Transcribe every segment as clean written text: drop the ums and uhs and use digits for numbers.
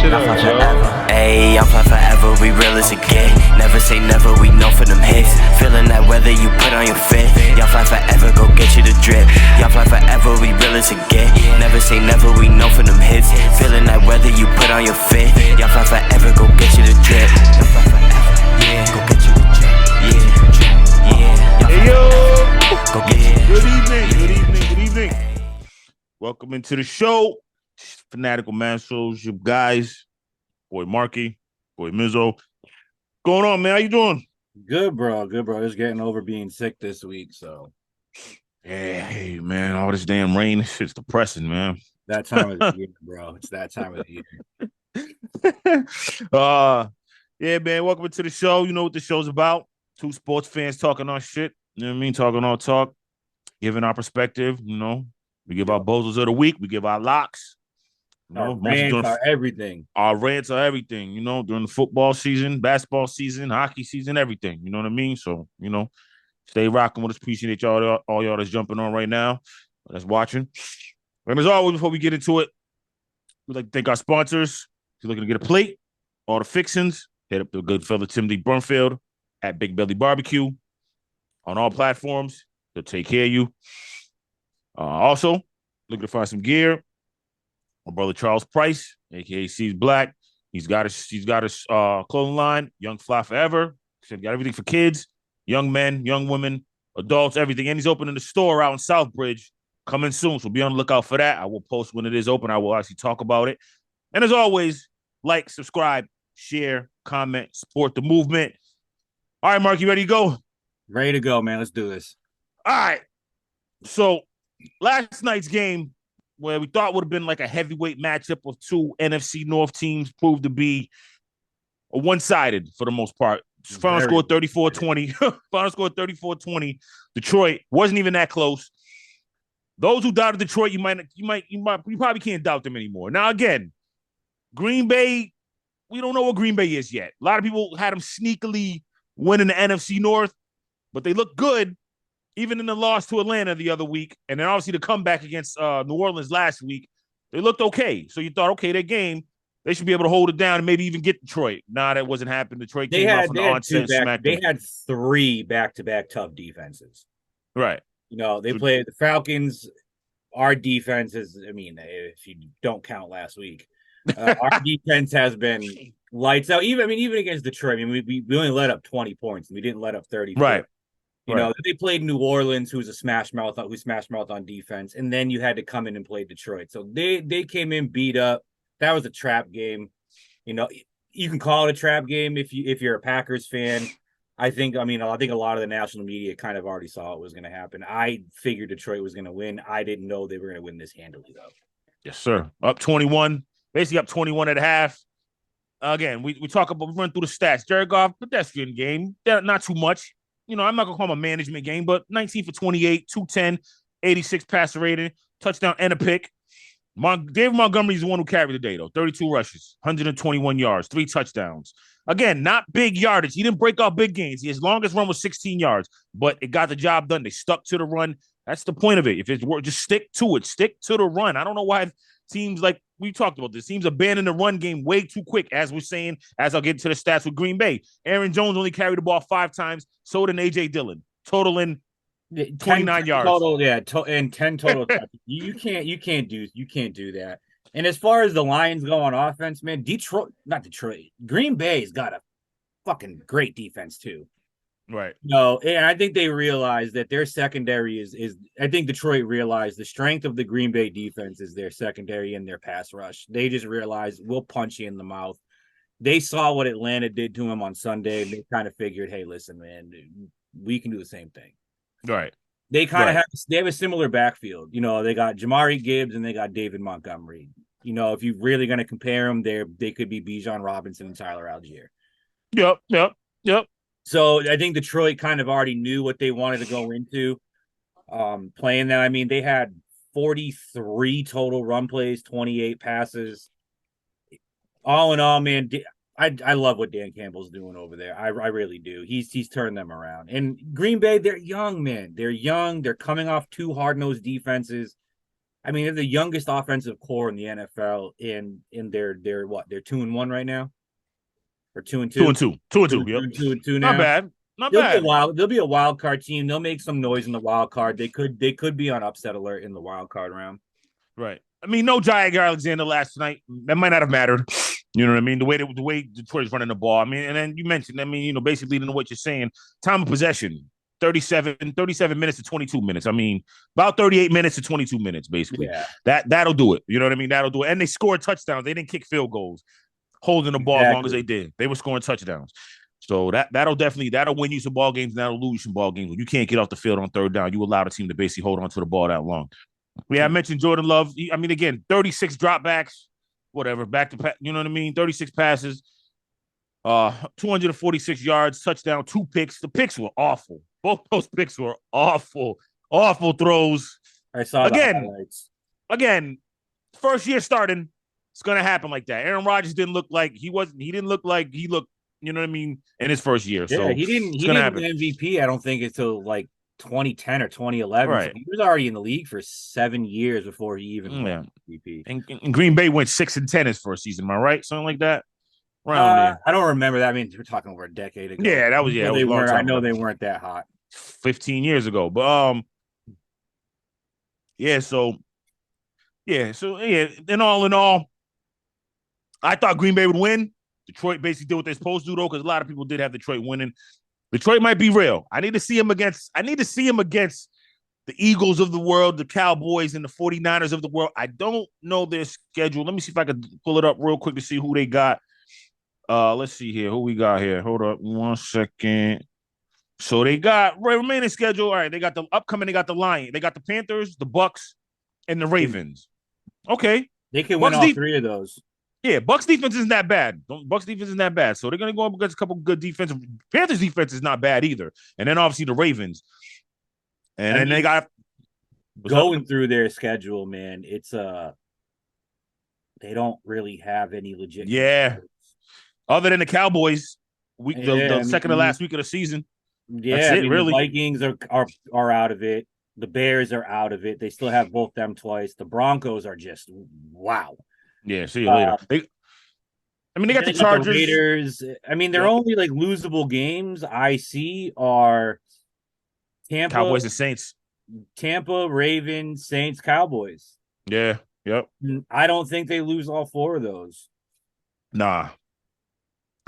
I'm fly Joe. forever. Ayy, I'm fly forever, we real as it get. Never say never, we know for them hits. Feeling that weather you put on your fit. Y'all fly forever, go get you the drip. Y'all fly forever, we real as it get. Never say never, we know for them hits. Feeling that weather you put on your fit. Y'all fly forever, go get you the drip. Y'all fly forever, yeah, go get you the drip. Yeah. Hey, yo. Go get you. Good evening. Welcome into the show. Fanatical Massholes, you guys. Boy Marky, boy Mizzo. Going on, man? How you doing? Good, bro. Just getting over being sick this week, so. Yeah, hey, man. All this damn rain, this shit's depressing, man. That time of the year, bro. It's that time of the year. Yeah, man. Welcome into the show. You know what the show's about. Two sports fans talking our shit. You know what I mean? Talking our talk, giving our perspective. You know, we give our bozos of the week. We give our locks. You know, Our rants are everything. Our rants are everything. You know, during the football season, basketball season, hockey season, everything. You know what I mean? So, you know, stay rocking with us. Appreciate y'all, all y'all that's jumping on right now, that's watching. And as always, before we get into it, we'd like to thank our sponsors. If you're looking to get a plate, all the fixings, hit up the good fella Timothy Brunfield at Big Belly Barbecue on all platforms. They'll take care of you. Also, looking to find some gear. My brother Charles Price, aka C's Black. He's got his clothing line, Young Fly Forever. He's got everything for kids, young men, young women, adults, everything. And he's opening the store out in Southbridge coming soon. So be on the lookout for that. I will post when it is open. I will actually talk about it. And as always, like, subscribe, share, comment, support the movement. All right, Mark, you ready to go? Ready to go, man. Let's do this. All right. So last night's game, where we thought would have been like a heavyweight matchup of two NFC North teams, proved to be a one-sided for the most part. Final score 34-20. Final score 34-20. Detroit wasn't even that close. Those who doubted Detroit, you probably can't doubt them anymore. Now, again, Green Bay, we don't know what Green Bay is yet. A lot of people had them sneakily winning the NFC North, but they look good. Even in the loss to Atlanta the other week, and then obviously the comeback against New Orleans last week, they looked okay. So you thought, okay, their game, they should be able to hold it down and maybe even get Detroit. Nah, that wasn't happening. Detroit came off on the onset and smacked them. They had 3 back-to-back tough defenses. Right. You know, they played the Falcons. Our defense is, I mean, if you don't count last week, our defense has been lights out. Even against Detroit, I mean, we only let up 20 points, and we didn't let up 30. Right. You know, they played New Orleans, who's a smash mouth on defense, and then you had to come in and play Detroit. So they came in beat up. That was a trap game. You know, you can call it a trap game if you're a Packers fan. I think a lot of the national media kind of already saw it was going to happen. I figured Detroit was going to win. I didn't know they were going to win this handily, though. Yes, sir. Up 21, basically up 21 at half. Again, we run through the stats. Jared Goff, pedestrian game, not too much. You know, I'm not going to call him a management game, but 19 for 28, 210, 86 passer rating, touchdown and a pick. David Montgomery's the one who carried the day, though. 32 rushes, 121 yards, 3 touchdowns. Again, not big yardage. He didn't break out big gains. His longest run was 16 yards, but it got the job done. They stuck to the run. That's the point of it. If it's work, just stick to it. Stick to the run. I don't know why teams like we talked about this. Teams abandon the run game way too quick, as we're saying, as I'll get to the stats with Green Bay. Aaron Jones only carried the ball 5 times. So did A.J. Dillon, totaling 29 yards. Total, and 10 total. you can't do that. And as far as the Lions go on offense, man, Green Bay's got a fucking great defense too. Right. No, and I think they realize that their secondary is I think Detroit realized the strength of the Green Bay defense is their secondary and their pass rush. They just realized we'll punch you in the mouth. They saw what Atlanta did to him on Sunday, and they kind of figured, hey, listen, man, we can do the same thing. Right. They kind of have a similar backfield. You know, they got Jamari Gibbs and they got David Montgomery. You know, if you're really going to compare them, they could be Bijan Robinson and Tyler Algier. Yep. So I think Detroit kind of already knew what they wanted to go into playing them. I mean, they had 43 total run plays, 28 passes. All in all, man, I love what Dan Campbell's doing over there. I really do. He's turned them around. And Green Bay, they're young, man. They're young. They're coming off 2 hard-nosed defenses. I mean, they're the youngest offensive core in the NFL, in they're what? They're 2-1 right now, or 2-2, 2-2, 2-2. Yep, 2-2 not now. bad, not They'll be a bad. wild. They'll be a wild card team. They'll make some noise in the wild card. They could be on upset alert in the wild card round. Right. I mean, no Jair Alexander last night. That might not have mattered. You know what I mean? The way Detroit's running the ball. I mean, and then you mentioned, I mean, basically into what you're saying, time of possession, 37 minutes to 22 minutes. I mean, about 38 minutes to 22 minutes, basically. Yeah. That'll do it. You know what I mean? That'll do it. And they scored touchdowns. They didn't kick field goals, holding the ball as long as they did. They were scoring touchdowns. So that'll win you some ball games, and that'll lose you some ball games. When you can't get off the field on third down, you allow the team to basically hold on to the ball that long. Yeah, I mentioned Jordan Love. I mean, again, 36 dropbacks, whatever, back to, you know what I mean? 36 passes, 246 yards, touchdown, 2 picks. The picks were awful. Both those picks were awful throws. I saw the highlights. Again, first year starting, it's gonna happen like that. Aaron Rodgers didn't look like he looked, you know what I mean, in his first year. Yeah, so he didn't win MVP, I don't think, until like 2010 or 2011. Right. So he was already in the league for 7 years before he even won MVP. And Green Bay went 6-10 his first season. Am I right? Something like that. Around I don't remember that. I mean, we're talking over a decade ago. Yeah, that was they weren't. I know they weren't that hot. 15 years ago, but in all, I thought Green Bay would win. Detroit basically did what they're supposed to do, though, because a lot of people did have Detroit winning. Detroit might be real. I need to see him against the Eagles of the world, the Cowboys, and the 49ers of the world. I don't know their schedule. Let me see if I can pull it up real quick to see who they got. Let's see here. Who we got here? Hold up 1 second. So they got remaining schedule. All right, they got the upcoming. They got the Lions. They got the Panthers, the Bucks, and the Ravens. Okay, they can win all 3 of those. Yeah, Bucks defense isn't that bad. Bucks defense isn't that bad. So they're going to go up against a couple good defensive. Panthers defense is not bad either. And then obviously the Ravens. And then they got going through their schedule, man. It's they don't really have any legit. Yeah. Other than the Cowboys, the second to last week of the season. Yeah, that's it, really. The Vikings are out of it. The Bears are out of it. They still have both them twice. The Broncos are just wow. Yeah, see you later. They got the Chargers. The Raiders. I mean, they're only like losable games I see are Tampa, Cowboys and Saints. Tampa, Ravens, Saints, Cowboys. Yeah, yep. I don't think they lose all 4 of those. Nah.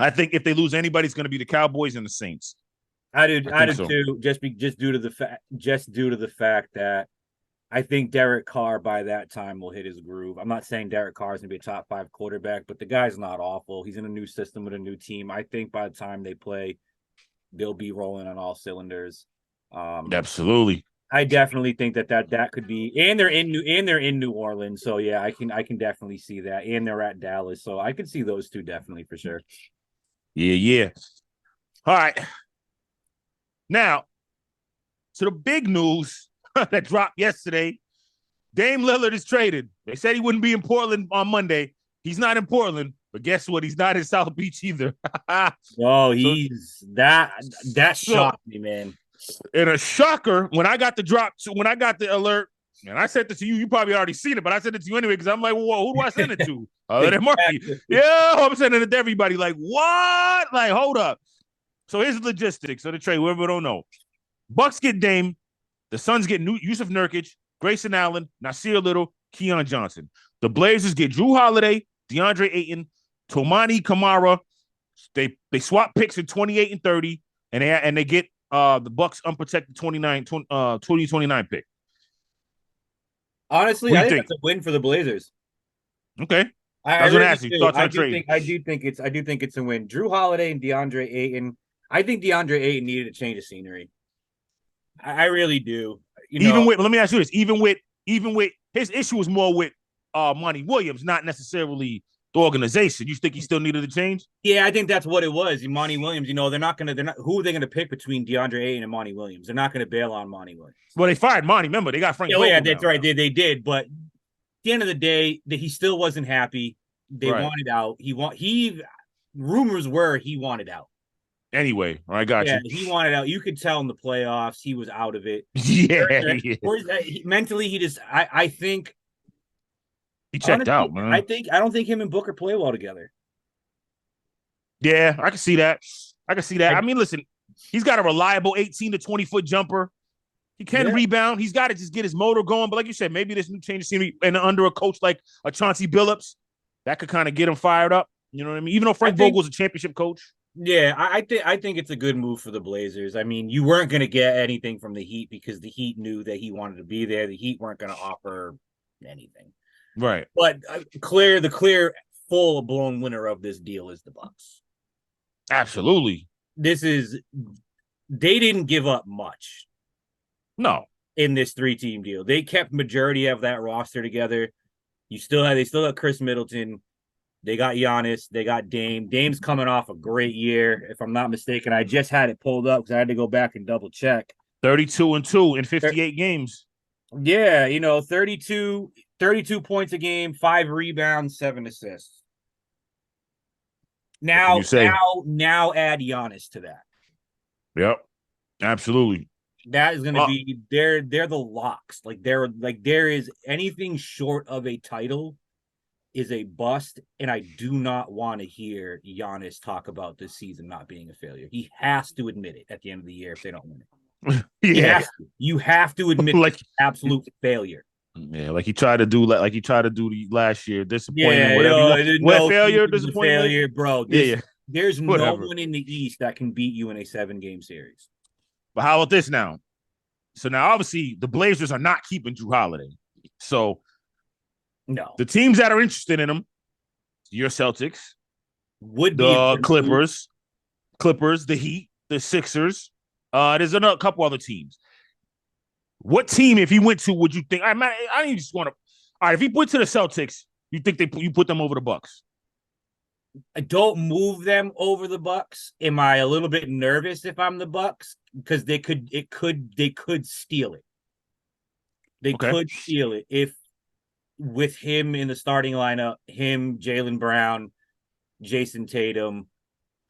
I think if they lose anybody, it's going to be the Cowboys and the Saints. I do too. Just due to the fact that I think Derek Carr by that time will hit his groove. I'm not saying Derek Carr is going to be a top 5 quarterback, but the guy's not awful. He's in a new system with a new team. I think by the time they play, they'll be rolling on all cylinders. Absolutely. I definitely think that could be, and they're in New Orleans. So yeah, I can definitely see that. And they're at Dallas. So I could see those 2 definitely for sure. Yeah. All right. Now, so the big news that dropped yesterday, Dame Lillard is traded. They said he wouldn't be in Portland on Monday. He's not in Portland, but guess what? He's not in South Beach either. That shocked me, man. And a shocker, when I got the alert, and I sent it to you, you probably already seen it, but I sent it to you anyway because I'm like, whoa, who do I send it to? Other than Marky. Yeah, I'm sending it to everybody. Like, what? Like, hold up. So here's the logistics of the trade, whoever don't know. Bucks get Dame. The Suns get Yusuf Nurkic, Grayson Allen, Nasir Little, Keon Johnson. The Blazers get Drew Holiday, DeAndre Ayton, Tomani Kamara. They swap picks in 28 and 30, and they get the Bucks unprotected 2029 pick. Honestly, I think that's a win for the Blazers. Okay. I do think it's a win. Drew Holiday and DeAndre Ayton. I think DeAndre Ayton needed a change of scenery. I really do. Let me ask you this. Even with his issue was more with Monty Williams, not necessarily the organization. You think he still needed a change? Yeah, I think that's what it was. Monty Williams, who are they gonna pick between DeAndre Ayton and Monty Williams? They're not gonna bail on Monty Williams. Well, they fired Monty. Remember, they got Frank. Yeah, that's right. They did, but at the end of the day, he still wasn't happy. They wanted out. Rumors were he wanted out. Anyway, I got you. He wanted out. You could tell in the playoffs he was out of it. Yeah. Mentally, he just. I think He checked out, man. I don't think him and Booker play well together. Yeah, I can see that. I mean, listen, he's got a reliable 18 to 20-foot jumper. He can rebound. He's got to just get his motor going. But like you said, maybe this new change of scenery and under a coach like a Chauncey Billups, that could kind of get him fired up. You know what I mean? Even though Frank Vogel's a championship coach. Yeah, I think it's a good move for the Blazers. I mean, you weren't going to get anything from the Heat because the Heat knew that he wanted to be there. The Heat weren't going to offer anything. Right. But the clear full-blown winner of this deal is the Bucks. Absolutely. They didn't give up much. No. In this 3-team deal. They kept majority of that roster together. They still have Chris Middleton. They got Giannis. They got Dame. Dame's coming off a great year, if I'm not mistaken. I just had it pulled up because I had to go back and double check. 32-2 in 58 games. Yeah, 32 points a game, 5 rebounds, 7 assists. Now add Giannis to that. Yep. Absolutely. That is going to be they're the locks. There is anything short of a title is a bust, and I do not want to hear Giannis talk about this season not being a failure. He has to admit it at the end of the year if they don't win it. Yeah. You have to admit absolute failure. Yeah, like he tried to do the last year. Disappointment, failure, disappointment. Failure, bro. There's no one in the East that can beat you in a 7-game series. But how about this now? So now obviously the Blazers are not keeping Jrue Holiday. So no. The teams that are interested in him, your Celtics, would be the Clippers, the Heat, the Sixers. There's a couple other teams. What team, if he went to, would you think? I even just want to. All right, if he went to the Celtics, you think you put them over the Bucks? I don't move them over the Bucks. Am I a little bit nervous if I'm the Bucks? Because they could steal it. They could steal it if with him in the starting lineup, him, Jaylen Brown, Jason Tatum.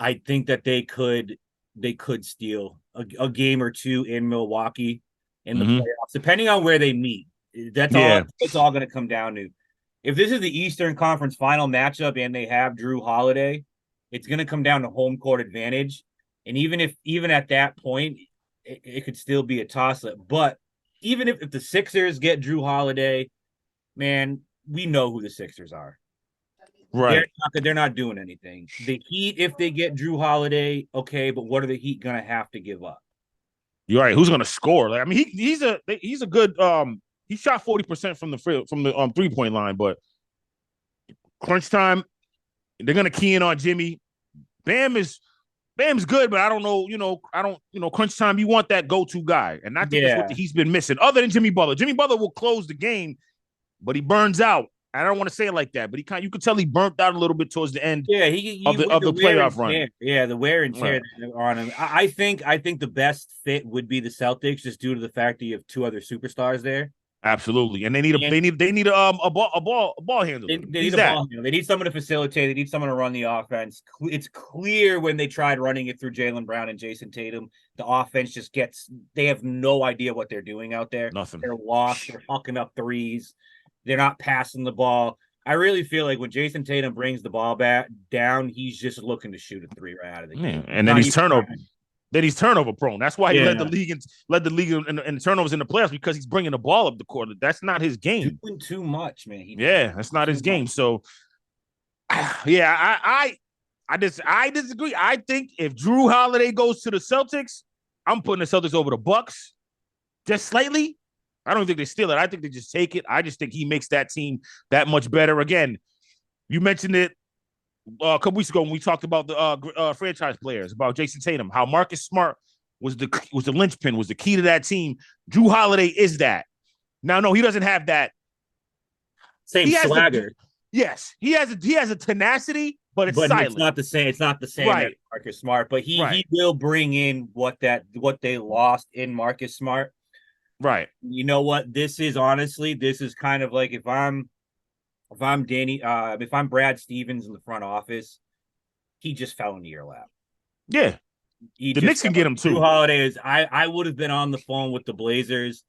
I think that they could steal a game or two in Milwaukee in the playoffs, depending on where they meet. That's all it's all going to come down to. If this is the Eastern Conference final matchup and they have Jrue Holiday, it's going to come down to home court advantage. And even at that point, it could still be a toss-up. But even if the Sixers get Jrue Holiday, man, we know who the Sixers are. Right. They're not doing anything. The Heat, if they get Jrue Holiday, okay, but what are the Heat going to have to give up? You're right. Who's going to score? Like, I mean, he's a good he shot 40% from the 3-point line, but crunch time, they're going to key in on Jimmy. Bam's good, but I don't know, crunch time, you want that go-to guy. And I think that's what he's been missing, other than Jimmy Butler. Jimmy Butler will close the game, but he burns out. I don't want to say it like that, but you could tell he burnt out a little bit towards the end of the playoff run. Yeah, the wear and tear on him. I think the best fit would be the Celtics, just due to the fact that you have 2 other superstars there. Absolutely, and they need a ball handler. They need a ball handler. They need someone to facilitate. They need someone to run the offense. It's clear when they tried running it through Jaylen Brown and Jason Tatum, the offense just they have no idea what they're doing out there. Nothing. They're lost. They're hucking up threes. They're not passing the ball. I really feel like when Jason Tatum brings the ball back down, he's just looking to shoot a 3 right out of the game. And then he's turnover. Then he's turnover prone. That's why he led the league in turnovers in the playoffs, because he's bringing the ball up the court. That's not his game. Doing too much, man. That's not his game. So, I disagree. I think if Jrue Holiday goes to the Celtics, I'm putting the Celtics over the Bucks just slightly. I don't think they steal it. I think they just take it. I just think he makes that team that much better. Again, you mentioned it a couple weeks ago when we talked about the franchise players, about Jason Tatum, how Marcus Smart was the linchpin, was the key to that team. Jrue Holiday is that. Now, no, he doesn't have that same swagger. Yes, he has a tenacity, but silent. It's not the same. It's not the same as Marcus Smart, but he will bring in what they lost in Marcus Smart. Right. You know what? This is kind of like if I'm Brad Stevens in the front office, he just fell into your lap. Yeah. The Knicks can get him too. Jrue Holiday I would have been on the phone with the Blazers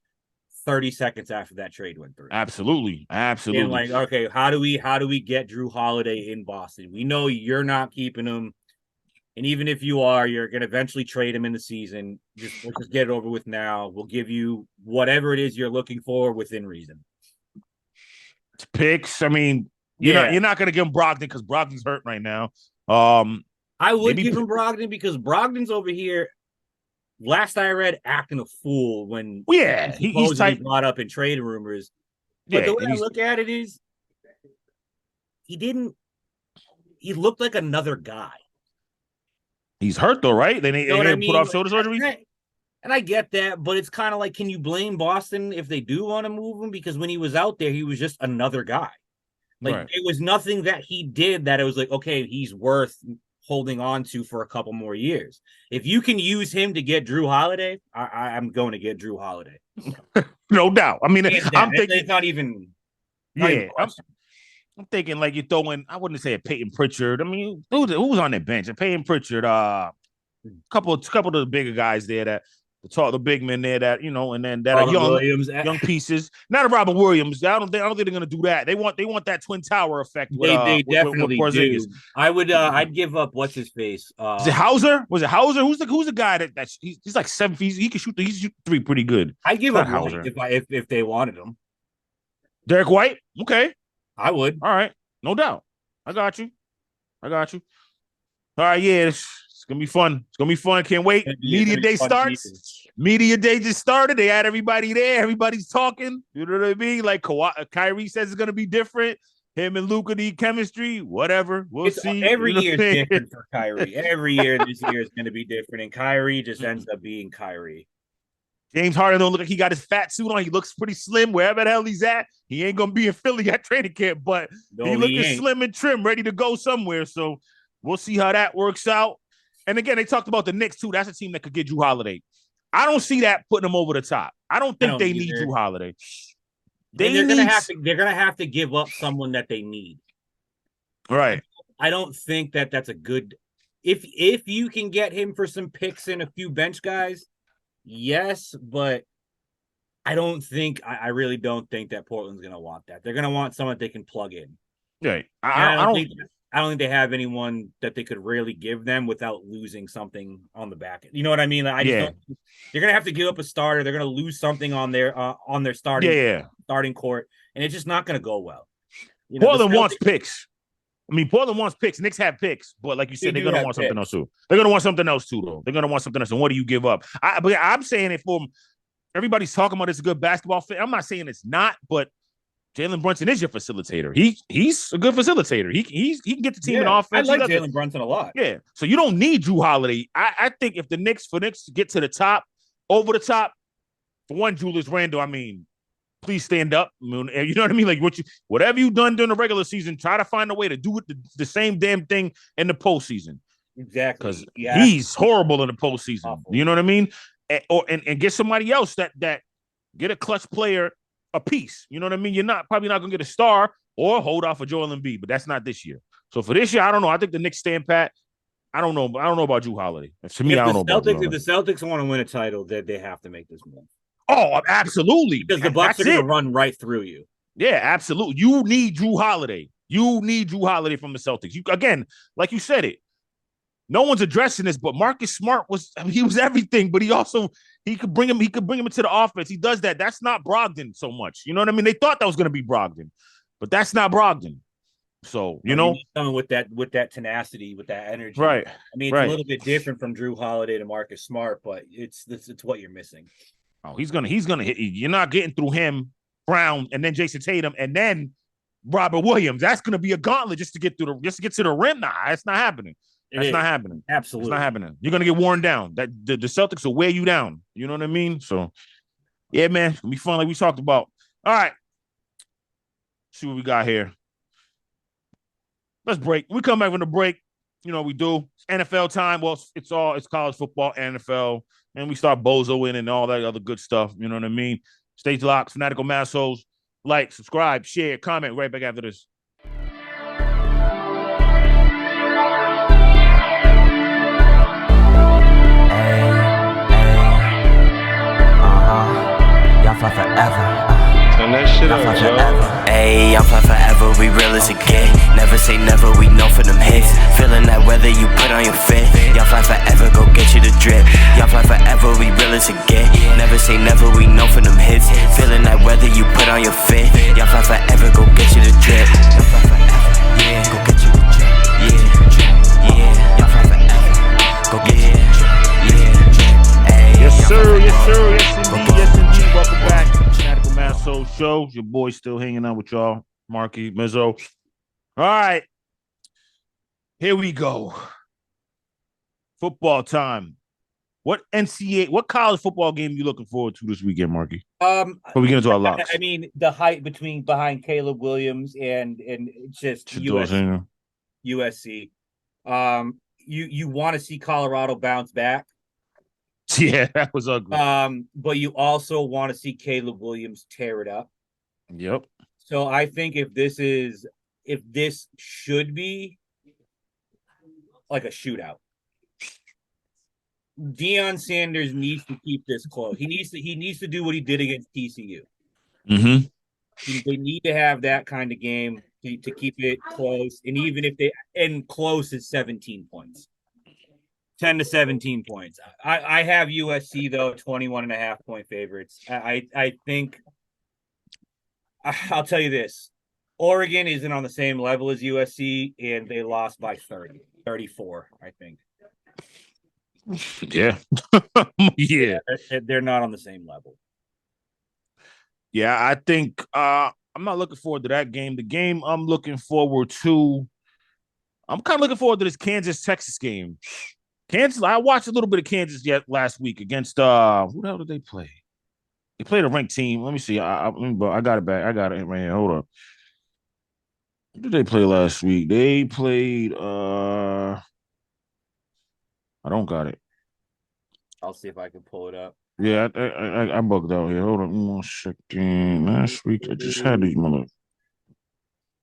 30 seconds after that trade went through. Absolutely. And like, okay, how do we get Drew Holiday in Boston? We know you're not keeping him. And even if you are, you're going to eventually trade him in the season. Let's just get it over with now. We'll give you whatever it is you're looking for within reason. It's picks. I mean, you're not going to give him Brogdon because Brogdon's hurt right now. I would give him Brogdon because Brogdon's over here. Last I read, acting a fool when he's brought up in trade rumors. But the way I look at it is, he looked like another guy. He's hurt though, right? They put off shoulder surgery. And I get that, but it's kind of like, can you blame Boston if they do want to move him? Because when he was out there, he was just another guy. Like it was nothing that he did that it was like, okay, he's worth holding on to for a couple more years. If you can use him to get Drew Holiday, I'm going to get Drew Holiday. No doubt. I mean, I'm thinking it's not even. I'm thinking like you're throwing. I wouldn't say a Peyton Pritchard. I mean, who was on that bench? A Peyton Pritchard. Couple of the bigger guys there the big men there that and then that Robert are Williams. young pieces. Not a Robert Williams. I don't think they're going to do that. They want that twin tower effect. They definitely do. I would. I'd give up. What's his face? Is it Hauser? Was it Hauser? Who's the guy that he's like 7 feet? He can shoot. He shoot three pretty good. I'd give up Hauser if they wanted him. Derek White. Okay. I would. All right. No doubt. I got you. All right. Yeah. It's going to be fun. It's going to be fun. Can't wait. Media day starts. Season. Media day just started. They had everybody there. Everybody's talking. You know what I mean? Like Kyrie says it's going to be different. Him and Luka need chemistry. Whatever. We'll see. Every year is different for Kyrie. Every year this year is going to be different. And Kyrie just ends up being Kyrie. James Harden don't look like he got his fat suit on. He looks pretty slim wherever the hell he's at. He ain't going to be in Philly at training camp, but he looking slim and trim, ready to go somewhere. So we'll see how that works out. And again, they talked about the Knicks too. That's a team that could get Drew Holiday. I don't see that putting them over the top. I don't think they need Drew Holiday. They're gonna have to give up someone that they need. Right. I don't think that's a good. If you can get him for some picks and a few bench guys, yes, but I don't think I really don't think that Portland's gonna want that. They're gonna want someone they can plug in. Right. I don't think they have anyone that they could really give them without losing something on the back end. You know what I mean? Like, they're going to have to give up a starter. They're going to lose something on their starting court, and it's just not going to go well. Portland wants picks. I mean, Portland wants picks. Knicks have picks, but like you said, they're going to want something else too. They're going to want something else too, though. They're going to want something else. And what do you give up? I'm saying it for everybody's talking about it's a good basketball fit. I'm not saying it's not, but Jalen Brunson is your facilitator. He's a good facilitator. He can get the team in offense. I like Jalen Brunson a lot. Yeah. So you don't need Drew Holiday. I think if the Knicks get to the top, over the top, for one, Julius Randle, I mean, please stand up. You know what I mean? Like whatever you've done during the regular season, try to find a way to do it the same damn thing in the postseason. Exactly. Because he's horrible in the postseason. Awful. You know what I mean? And get somebody else that get a clutch player a piece. You know what I mean? You're probably not going to get a star or hold off for Joel Embiid, but that's not this year. So for this year, I don't know. I think the Knicks stand pat. I don't know about Drew Holiday. To me, I don't know about Drew Holiday. If the Celtics want to win a title, they have to make this move. Oh, absolutely. Because the Bucks are going to run right through you. Yeah, absolutely. You need Drew Holiday. You need Drew Holiday from the Celtics. Again, like you said it, no one's addressing this, but Marcus Smart was everything, but he could bring him into the offense. He does that. That's not Brogdon so much. You know what I mean? They thought that was going to be Brogdon, but that's not Brogdon. So, you know, someone with that tenacity, with that energy. Right. I mean, it's a little bit different from Drew Holiday to Marcus Smart, but it's what you're missing. Oh, he's gonna hit you. You're not getting through him, Brown, and then Jason Tatum, and then Robert Williams. That's gonna be a gauntlet just to get to the rim. Nah, it's not happening. That's not happening. Absolutely. It's not happening. You're going to get worn down. That the Celtics will wear you down. You know what I mean? So, yeah, man. It's going to be fun like we talked about. All right. See what we got here. Let's break. We come back from the break. You know what we do. It's NFL time. Well, it's college football, NFL, and we start Bozo in and all that other good stuff. You know what I mean? Stay locked. Fanatical Massholes. Like, subscribe, share, comment right back after this. Y'all fly forever. it Y'all fly up, yo. forever. Ayy, y'all fly forever, we real as it get. Never say never, we know for them hits. Feeling that weather you put on your fit. Y'all fly forever, go get you the drip. Y'all fly forever, we real as it get. Never say never, we know for them hits. Feeling that weather you put on your fit. Y'all fly forever, go get you the drip. Y'all fly forever, yeah, go get you the drip. Yeah, yeah, y'all fly forever, go get you the drip. Yeah, ayy, Yes, y'all sir. fly Yes, sir. forever. Yes, indeed. Yes, indeed. Welcome back to the Fanatical Massholes Show. Your boy still hanging out with y'all, Marky Mizzo. All right. Here we go. Football time. What college football game you looking forward to this weekend, Marky? Before we get into our locks. I mean, the height behind Caleb Williams and just Shador's hanging. USC. You want to see Colorado bounce back. Yeah, that was ugly. But you also want to see Caleb Williams tear it up. Yep. So I think if this should be like a shootout, Deion Sanders needs to keep this close. He needs to do what he did against TCU. Mm-hmm. They need to have that kind of game to keep it close. And even if close is 17 points, 10 to 17 points. I have USC though 21.5-point favorites. I think I'll tell you this. Oregon isn't on the same level as USC, and they lost by 34, I think. Yeah. Yeah. They're not on the same level. Yeah, I think I'm not looking forward to that game. The game I'm looking forward to, I'm kind of looking forward to this Kansas-Texas game. Kansas, I watched a little bit of Kansas last week against who the hell did they play? They played a ranked team. Let me see. I got it back. I got it right here. Hold up. Who did they play last week? They played I don't got it. I'll see if I can pull it up. Yeah, I bugged out here. Hold on 1 second. Last week I just had these mother.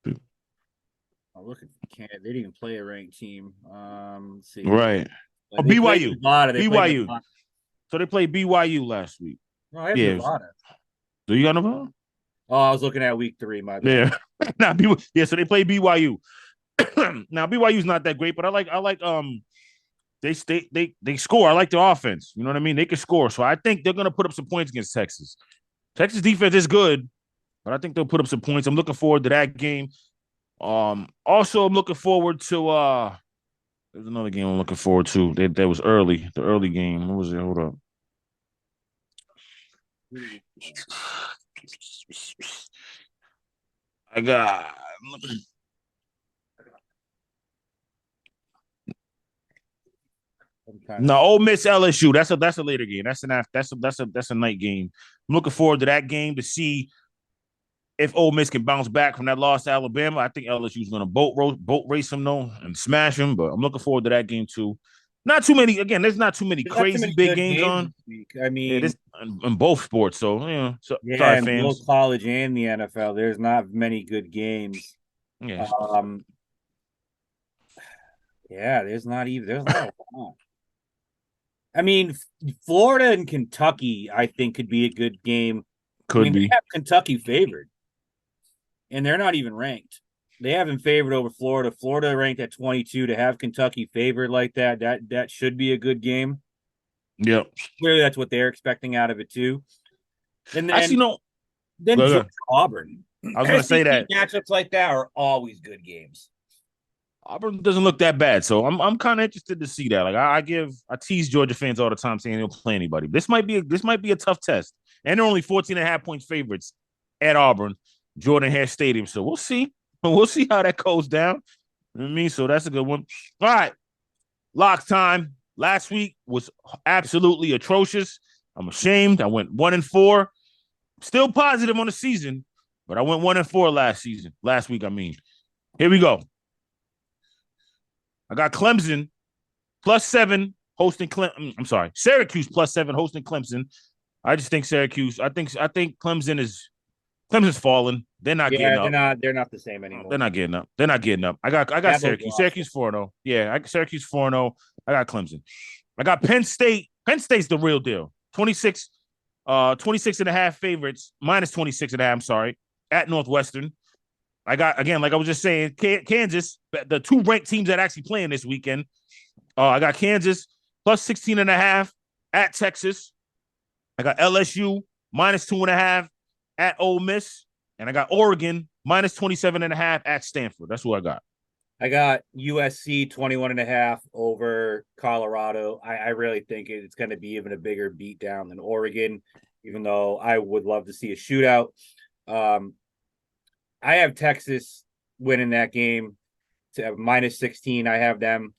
I'm looking for Kansas. They didn't even play a ranked team. Let's see. Right. Oh, BYU. BYU. So they played BYU last week. No, I have Nevada. Do you got Nevada? Oh, I was looking at week 3, my bad. Yeah. So they play BYU. Now BYU's not that great, but I like they score. I like their offense. You know what I mean? They can score. So I think they're gonna put up some points against Texas. Texas defense is good, but I think they'll put up some points. I'm looking forward to that game. Also I'm looking forward to there's another game I'm looking forward to. That was early, the early game. What was it? Hold up. I got no Ole Miss LSU. That's a later game. That's a night game. I'm looking forward to that game to see if Ole Miss can bounce back from that loss to Alabama. I think LSU's going to boat race them though and smash them. But I'm looking forward to that game too. Not too many. Again, there's not too many crazy big games on. I mean, this in both sports. So sorry, in fans. both college and the NFL, there's not many good games. Yeah. There's not a lot. I mean, Florida and Kentucky, I think, could be a good game. Could be. They have Kentucky favored, and they're not even ranked. They have him favored over Florida. Florida ranked at 22. To have Kentucky favored like that should be a good game. Yep. Clearly, that's what they're expecting out of it too. And then, actually, then Georgia, Auburn. I was going to say that matchups like that are always good games. Auburn doesn't look that bad, so I'm kind of interested to see that. Like I tease Georgia fans all the time saying they'll play anybody. This might be a tough test, and they're only 14.5-point favorites at Auburn, Jordan Hare Stadium. So we'll see. We'll see how that goes down. You know what I mean? So that's a good one. All right, lock time. Last week was absolutely atrocious. I'm ashamed. I went 1-4. Still positive on the season, but I went 1-4 last week. I mean, here we go. I got Clemson +7 hosting Syracuse +7 hosting Clemson. I just think Syracuse. I think Clemson's falling. They're not getting up. They're not the same anymore. They're not getting up. I got Syracuse. Syracuse 4-0. Yeah, Syracuse 4-0. I got Clemson. I got Penn State. Penn State's the real deal. 26.5 favorites, -26.5. I'm sorry. at Northwestern. I got, again, like I was just saying, Kansas, the 2 ranked teams that actually playing this weekend. I got Kansas plus 16.5 at Texas. I got LSU minus 2.5 at Ole Miss. And I got Oregon minus 27.5 at Stanford. That's who I got. I got USC 21.5 over Colorado. I really think it's going to be even a bigger beatdown than Oregon, even though I would love to see a shootout. I have Texas winning that game to minus 16. I have them.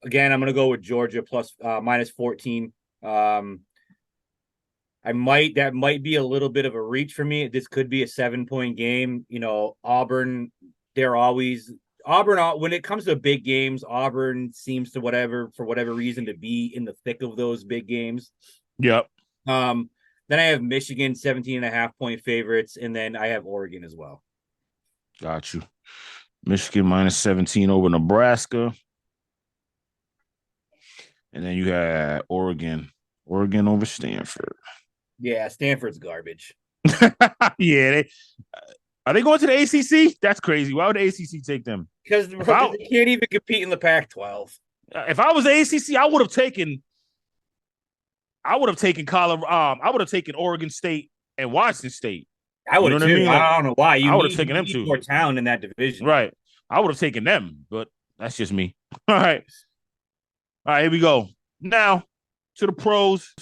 Again, I'm going to go with Georgia plus minus 14. That might be a little bit of a reach for me. This could be a 7-point game. You know, Auburn, when it comes to big games, Auburn seems to for whatever reason to be in the thick of those big games. Yep. Then I have Michigan 17.5-point favorites, and then I have Oregon as well. Got you. Michigan minus 17 over Nebraska. And then you had Oregon over Stanford. Yeah, Stanford's garbage. Yeah, are they going to the ACC? That's crazy. Why would the ACC take them? Because they can't even compete in the Pac-12. If I was the ACC, I would have taken Colorado. I would have taken Oregon State and Washington State. I would have. I don't know why. I would have taken them too. More talent in that division, right? I would have taken them, but that's just me. All right, here we go. Now to the pros.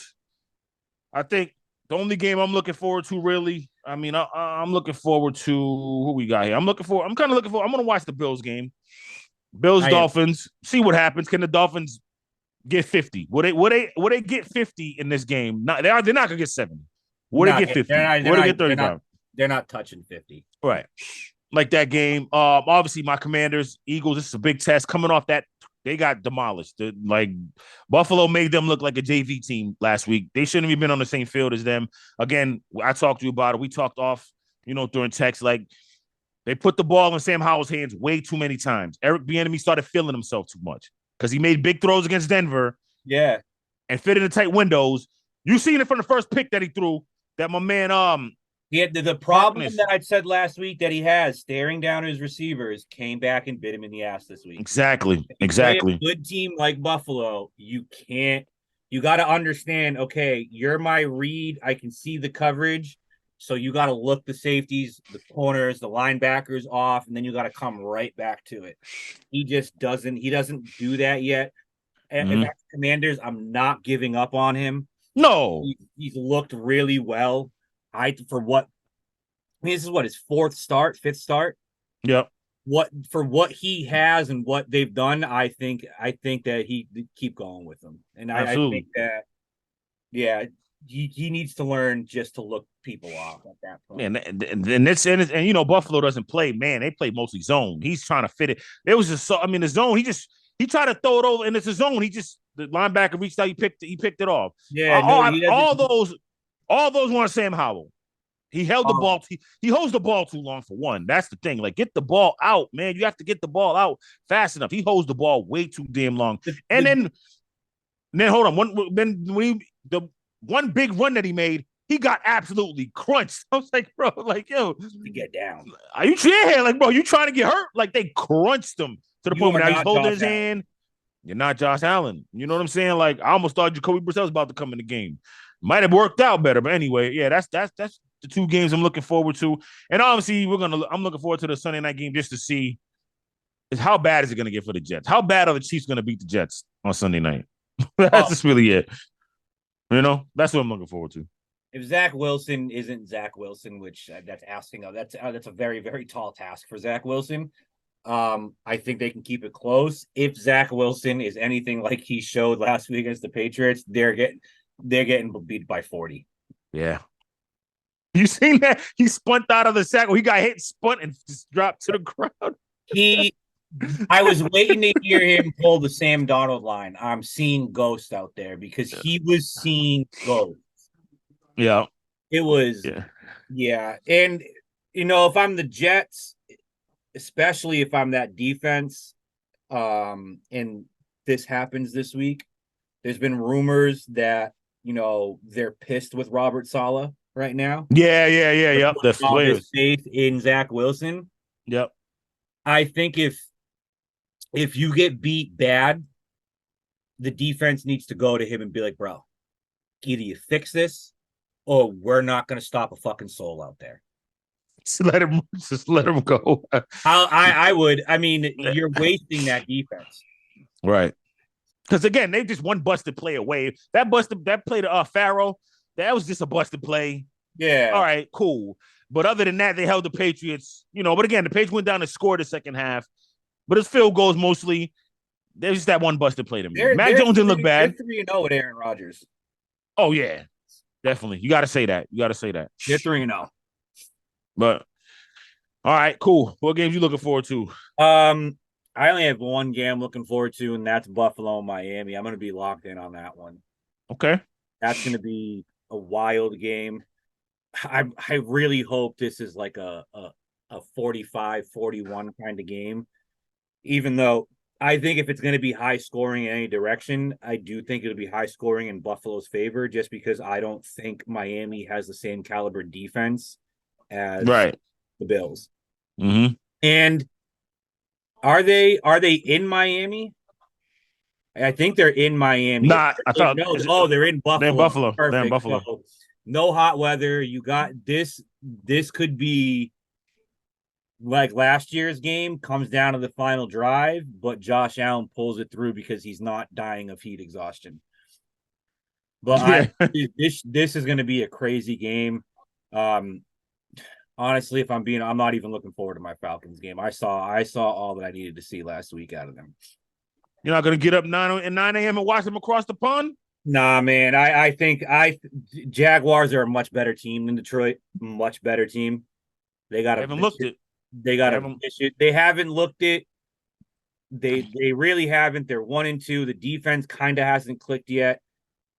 I think the only game I'm looking forward to, really. I mean, I'm looking forward to who we got here. I'm going to watch the Bills game. Dolphins. See what happens. Can the Dolphins get 50? Will they get 50 in this game? They're not going to get 70. Will they get 50? Will they get 35? They're not touching 50. Right. Like that game. Obviously, my Commanders, Eagles, this is a big test. Coming off that, they got demolished. Buffalo made them look like a JV team last week. They shouldn't have even been on the same field as them. Again, I talked to you about it. We talked off, during text. Like, they put the ball in Sam Howell's hands way too many times. Eric Bieniemy started feeling himself too much because he made big throws against Denver. Yeah. And fit in the tight windows. You seen it from the first pick that he threw. That my man, he had the problem that I said last week that he has staring down his receivers came back and bit him in the ass this week. Exactly. Play a good team like Buffalo, you got to understand, okay, you're my read. I can see the coverage. So you got to look the safeties, the corners, the linebackers off, and then you got to come right back to it. He doesn't do that yet. And if that's Commanders, I'm not giving up on him. No. He's looked really well. This is his fifth start. Yep. What he has and what they've done, I think that he keep going with them. And I think that, yeah, he needs to learn just to look people off at that point. And Buffalo doesn't play, man. They play mostly zone. He's trying to fit it. It was just the zone. He tried to throw it over, and it's a zone. The linebacker reached out. He picked it off. Yeah, all those want Sam Howell. He held the ball. He holds the ball too long for one. That's the thing. Like, get the ball out, man. You have to get the ball out fast enough. He holds the ball way too damn long. Then hold on. The one big run that he made, he got absolutely crunched. I was like, bro, yo, to get down. Are you here? Like, bro, you trying to get hurt? Like, they crunched him to the point where now he's holding his hand. You're not Josh Allen. You know what I'm saying? Like, I almost thought Jacoby Brissett was about to come in the game. Might have worked out better, but anyway, yeah, that's the 2 games I'm looking forward to. And obviously, I'm looking forward to the Sunday night game just to see how bad is it going to get for the Jets? How bad are the Chiefs going to beat the Jets on Sunday night? That's just really it. That's what I'm looking forward to. If Zach Wilson isn't Zach Wilson, which that's a very, very tall task for Zach Wilson. I think they can keep it close. If Zach Wilson is anything like he showed last week against the Patriots, they're getting beat by 40. Yeah. You seen that? He spun out of the sack. He got hit, spun, and just dropped to the ground. I was waiting to hear him pull the Sam Darnold line. I'm seeing ghosts out there because he was seeing ghosts. Yeah. It was, yeah. And, if I'm the Jets, especially if I'm that defense, and this happens this week, there's been rumors that, they're pissed with Robert Saleh right now. Yep. That's All this players. faith in Zach Wilson. Yep. I think if you get beat bad, the defense needs to go to him and be like, bro, either you fix this or we're not going to stop a fucking soul out there. Just let him go. I would. I mean, you're wasting that defense. Right. Because again, they just one busted play away. That play to Farrell, that was just a busted play. Yeah. All right, cool. But other than that, they held the Patriots, but again, the Patriots went down and scored the second half. But it's field goals mostly. There's just that one busted play to me. Mac Jones didn't look bad. They're 3-0 with Aaron Rodgers. Oh, yeah. Definitely. You got to say that. They're 3-0. But, all right, cool. What games you looking forward to? I only have one game I'm looking forward to, and that's Buffalo and Miami. I'm going to be locked in on that one. Okay. That's going to be a wild game. I really hope this is like a 45-41 kind of game, even though I think if it's going to be high scoring in any direction, I do think it'll be high scoring in Buffalo's favor, just because I don't think Miami has the same caliber defense as the Bills. Mm-hmm. And are they in Miami? I think they're in Miami. Nah, I thought. They're in Buffalo. They're in Buffalo. Perfect. They're in Buffalo. So, no hot weather. You got this. This could be like last year's game, comes down to the final drive, but Josh Allen pulls it through because he's not dying of heat exhaustion. But this is going to be a crazy game. Honestly, if I'm not even looking forward to my Falcons game. I saw all that I needed to see last week out of them. You're not going to get up 9 a.m. and watch them across the pond? Nah, man. I think Jaguars are a much better team than Detroit. Much better team. They haven't looked it. They haven't looked it. They really haven't. They're 1-2. The defense kind of hasn't clicked yet.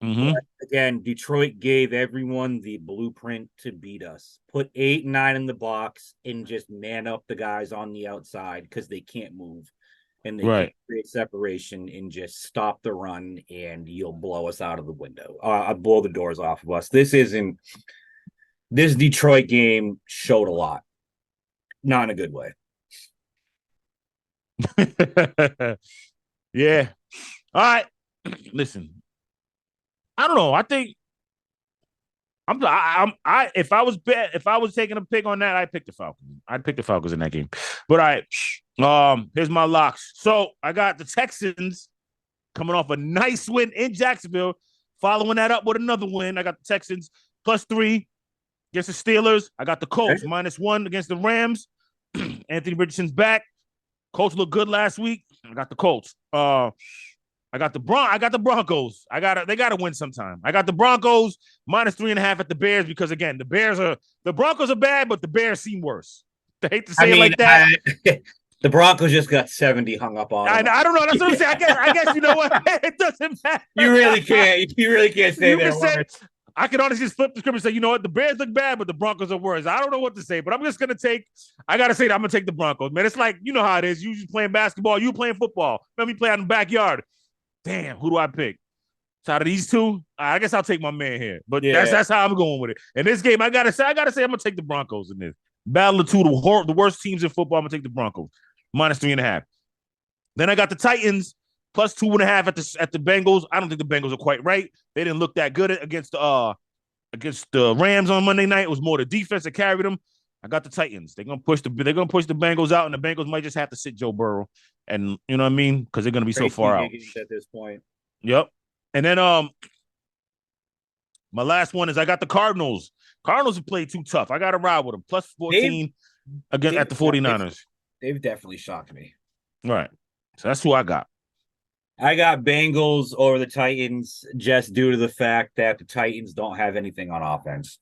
Mm-hmm. But again, Detroit gave everyone the blueprint to beat us. Put 8 and 9 in the box and just man up the guys on the outside because they can't move. And they can create separation and just stop the run, and you'll blow us out of the window. Blow the doors off of us. This Detroit game showed a lot. Not in a good way. Yeah. All right. Listen, I don't know. I think if I was taking a pick on that, I'd pick the Falcons. I'd pick the Falcons in that game. But all right. Here's my locks. So I got the Texans coming off a nice win in Jacksonville, following that up with another win. I got the Texans +3 against the Steelers. I got the Colts -1 against the Rams. Anthony Richardson's back. Colts looked good last week. I got the Colts. I got the Broncos. They gotta win sometime. I got the Broncos -3.5 at the Bears because again, the Broncos are bad, but the Bears seem worse. I hate to say it like that. The Broncos just got 70 hung up on. I don't know. That's what I'm saying. I guess you know what? It doesn't matter. You really can't. You really can't say that. I can honestly just flip the script and say, you know what? The Bears look bad, but the Broncos are worse. I don't know what to say, but I'm just gonna take. I gotta say that I'm gonna take the Broncos, man. It's like you know how it is. You just playing basketball. You playing football. Let me play out in the backyard. Damn, who do I pick? So out of these two, I guess I'll take my man here. But that's how I'm going with it. In this game, I gotta say I'm gonna take the Broncos in this battle of two the worst teams in football. I'm gonna take the Broncos -3.5. Then I got the Titans +2.5 at the Bengals. I don't think the Bengals are quite right. They didn't look that good against the Rams on Monday night. It was more the defense that carried them. I got the Titans. They're gonna push the Bengals out, and the Bengals might just have to sit Joe Burrow, and you know what I mean, because they're gonna be so far out at this point. Yep. And then my last one is I got the Cardinals. Cardinals have played too tough. I got to ride with them +14 against at the 49ers. They've definitely shocked me. Right. So that's who I got. I got Bengals over the Titans just due to the fact that the Titans don't have anything on offense.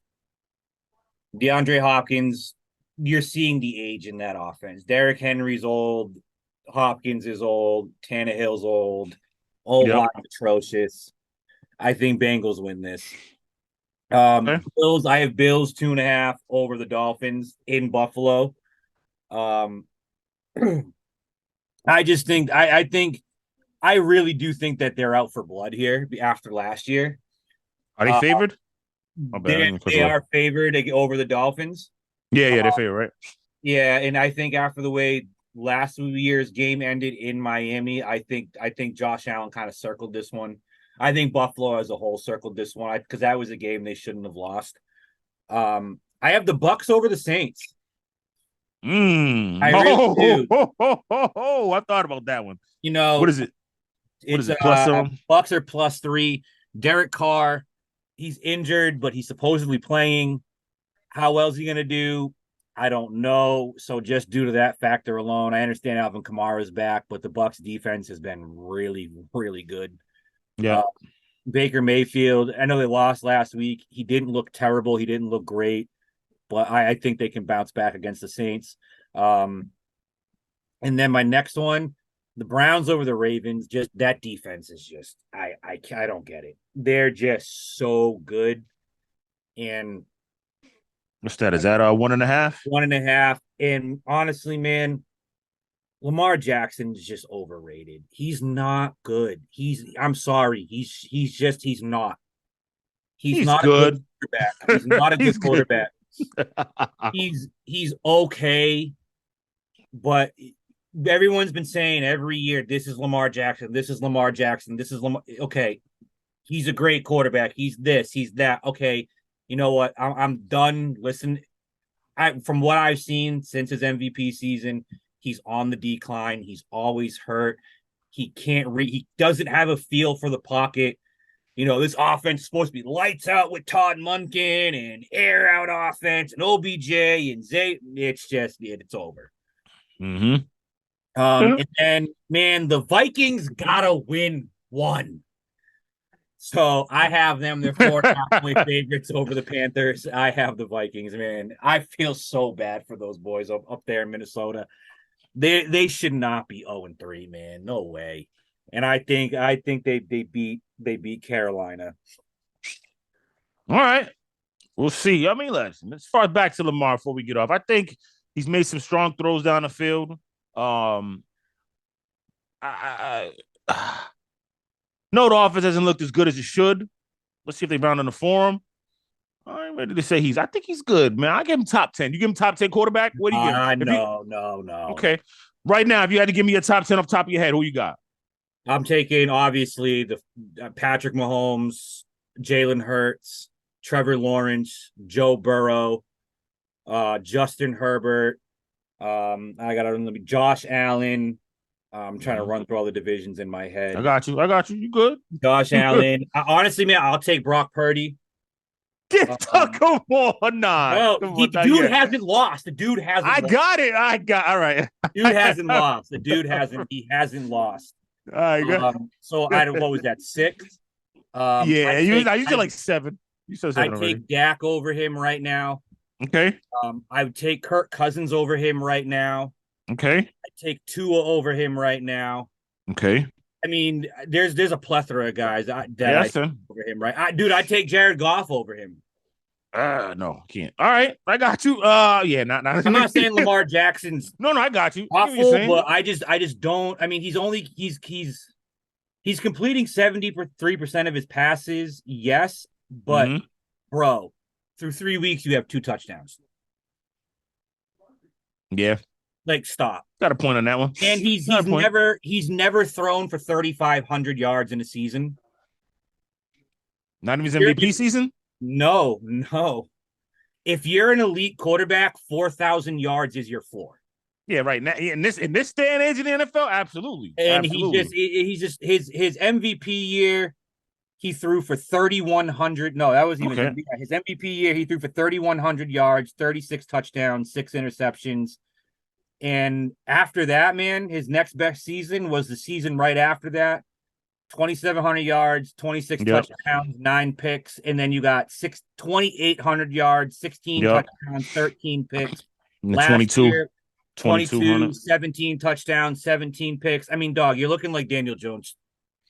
DeAndre Hopkins, you're seeing the age in that offense. Derrick Henry's old. Hopkins is old. Tannehill's old. Line atrocious. I think Bengals win this. Bills. I have Bills 2.5 over the Dolphins in Buffalo. I just think I really do think that they're out for blood here after last year. Are they favored? My bad. I didn't cut They you off. are favored over the Dolphins. Yeah, they're favorite, right? Yeah, and I think after the way last year's game ended in Miami, I think Josh Allen kind of circled this one. I think Buffalo as a whole circled this one because that was a game they shouldn't have lost. I have the Bucks over the Saints. I really do. I thought about that one. You know, What is it? What is it? Plus Bucks are +3. Derek Carr, he's injured, but he's supposedly playing. How well is he going to do? I don't know. So just due to that factor alone, I understand Alvin Kamara's back, but the Bucks defense has been really, really good. Yeah. Baker Mayfield, I know they lost last week. He didn't look terrible. He didn't look great, but I think they can bounce back against the Saints. And then my next one, the Browns over the Ravens. Just that defense is just I don't get it. They're just so good. And what's that? Is that 1.5? 1.5. And honestly, man, Lamar Jackson is just overrated. He's not good. I'm sorry. He's not. He's not good. A good quarterback. He's not a good quarterback. He's okay, but everyone's been saying every year, this is Lamar Jackson. This is Lamar Jackson. This is Lamar. Okay, he's a great quarterback. He's this. He's that. Okay, you know what? I'm done. Listen, from what I've seen since his MVP season, he's on the decline. He's always hurt. He can't He doesn't have a feel for the pocket. You know, this offense is supposed to be lights out with Todd Monken and air out offense and OBJ and Zay. It's over. Mm-hmm. And then, man, the Vikings gotta win one. So I have them. They're 4.5-point favorites over the Panthers. I have the Vikings, man. I feel so bad for those boys up there in Minnesota. They should not be 0-3, man. No way. And I think they beat Carolina. All right. We'll see. I mean, let's start back to Lamar before we get off. I think he's made some strong throws down the field. No, the offense hasn't looked as good as it should. Let's see if they round on the form. I'm ready to say I think he's good, man. I give him top 10. You give him top 10 quarterback? What do you give him? No. Okay. Right now, if you had to give me a top 10 off the top of your head, who you got? I'm taking, obviously, the Patrick Mahomes, Jalen Hurts, Trevor Lawrence, Joe Burrow, Justin Herbert. I got Josh Allen. I'm trying to run through all the divisions in my head. I got you. You good? Josh Allen. Honestly, man, I'll take Brock Purdy. Come on, nah. The dude hasn't lost. The dude hasn't. I got it. All right. Dude hasn't lost. The dude hasn't. He hasn't lost. All right. So what was that, 6? I usually like 7. You said 7 I take Dak over him right now. Okay. I would take Kirk Cousins over him right now. Okay. I take Tua over him right now. Okay. I mean, there's a plethora of guys that I take over him, right? I take Jared Goff over him. No, can't. All right, I got you. Yeah, not. I'm not saying Lamar Jackson's no, I got you. awful, but I just don't. I mean, he's completing 73% of his passes, yes, but bro, through 3 weeks you have 2 touchdowns. Yeah. Like, stop. Got a point on that one. And he's never thrown for 3,500 yards in a season. Not even his MVP season? No. If you're an elite quarterback, 4,000 yards is your floor. Yeah, right. Now in this day and age in the NFL, absolutely. And absolutely. he's just his MVP year, he threw for 3,100. No, that was even his MVP year. He threw for 3,100 yards, 36 touchdowns, 6 interceptions. And after that, man, his next best season was the season right after that. 2,700 yards, 26 touchdowns, 9 picks. And then you got 2,800 yards, 16 touchdowns, 13 picks. Last 22. year, 22, 17 touchdowns, 17 picks. I mean, dog, you're looking like Daniel Jones.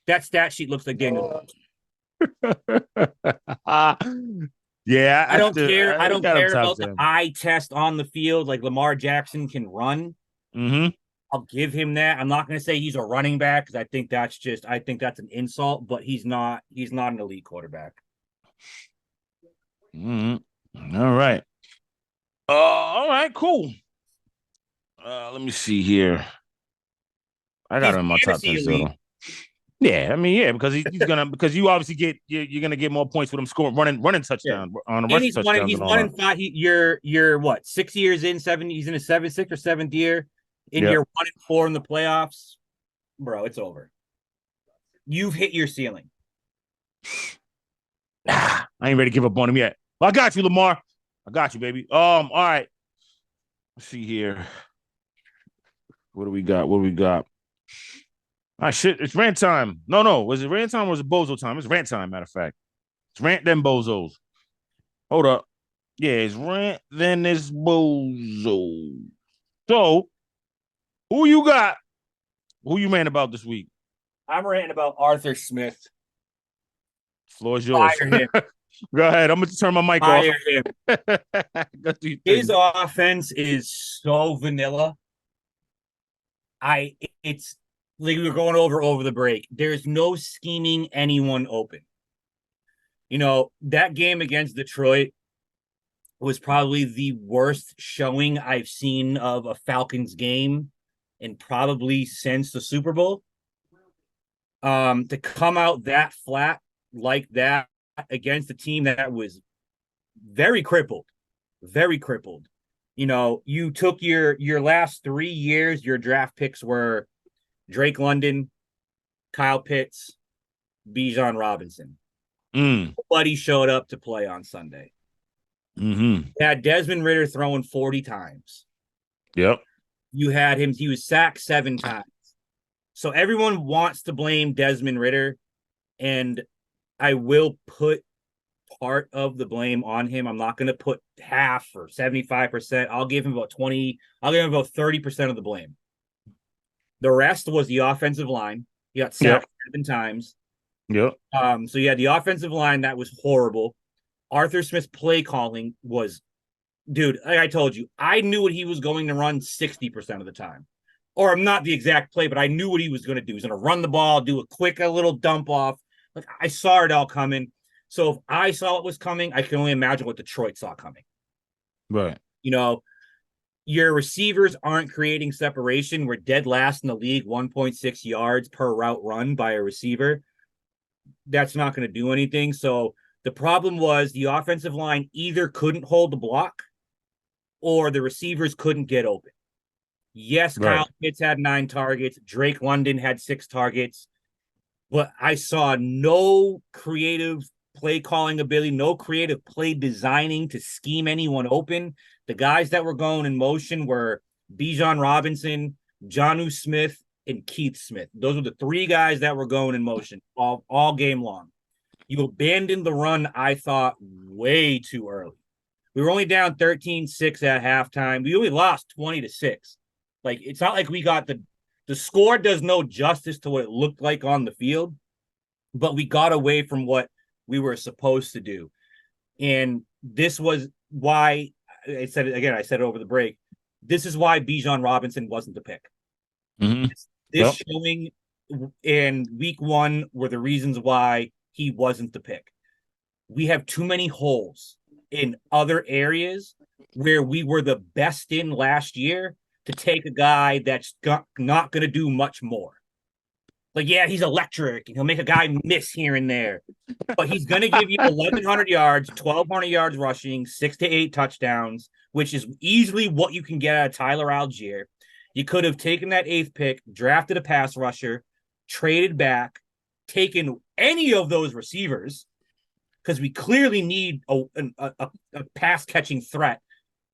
That stat sheet looks like Daniel Jones. Yeah, I don't care. I don't care about the eye test on the field. Like Lamar Jackson can run. I'll give him that. I'm not going to say he's a running back because I think that's an insult. But he's not an elite quarterback. All right. All right, cool. Let me see here. I got He's him in my top 10 fantasy still, elite. though. Yeah, I mean, yeah, because he's gonna because you obviously you're gonna get more points with him scoring running Yeah. touchdown on a And rushing touchdowns he's and all one that. in five. You're what, 6 years in, he's in his sixth or seventh year, and Yeah. you're 1-4 in the playoffs, bro. It's over. You've hit your ceiling. I ain't ready to give up on him yet. Well, I got you, Lamar. I got you, baby. All right. Let's see here. What do we got? What do we got? Ah, shit. It's rant time. No. Was it rant time or was it bozo time? It's rant time, matter of fact. It's rant, then bozos. Hold up. Yeah, it's rant, then it's bozo. So, who you got? Who you ran about this week? I'm ranting about Arthur Smith. Floor is yours. Fire him. Go ahead. I'm going to turn my mic Fire off. him. Go do your His thing. offense is so vanilla. It's like we were going over the break. There's no scheming anyone open. That game against Detroit was probably the worst showing I've seen of a Falcons game and probably since the Super Bowl. To come out that flat like that against a team that was very crippled. You took your last 3 years, your draft picks were Drake London, Kyle Pitts, Bijan Robinson. Nobody showed up to play on Sunday. Mm-hmm. You had Desmond Ridder throwing 40 times. Yep. You had him, he was sacked 7 times. So everyone wants to blame Desmond Ridder, and I will put part of the blame on him. I'm not going to put half or 75%. I'll give him about 20. I'll give him about 30% of the blame. The rest was the offensive line. He got sacked 7 times. Yep. So you had the offensive line that was horrible. Arthur Smith's play calling was, dude, like I told you, I knew what he was going to run 60% of the time. Or not the exact play, but I knew what he was going to do. He was going to run the ball, do a little dump off. Like I saw it all coming. So if I saw what was coming, I can only imagine what Detroit saw coming. Right. Your receivers aren't creating separation. We're dead last in the league, 1.6 yards per route run by a receiver. That's not going to do anything. So the problem was the offensive line either couldn't hold the block or the receivers couldn't get open. Yes, Right. Kyle Pitts had 9 targets. Drake London had 6 targets. But I saw no creative play calling ability, no creative play designing to scheme anyone open. The guys that were going in motion were Bijan Robinson, Jonnu Smith, and Keith Smith. Those were the 3 guys that were going in motion all game long. You abandoned the run, I thought, way too early. We were only down 13-6 at halftime. We only lost 20-6. Like, it's not like we got the score does no justice to what it looked like on the field, but we got away from what we were supposed to do. And this was why I said it over the break. This is why Bijan Robinson wasn't the pick. Mm-hmm. This showing in week 1 were the reasons why he wasn't the pick. We have too many holes in other areas where we were the best in last year to take a guy that's not going to do much more. Like, yeah, he's electric and he'll make a guy miss here and there, but he's going to give you 1,100 yards, 1,200 yards rushing, 6 to 8 touchdowns, which is easily what you can get out of Tyler Algier. You could have taken that 8th pick, drafted a pass rusher, traded back, taken any of those receivers, because we clearly need a pass catching threat.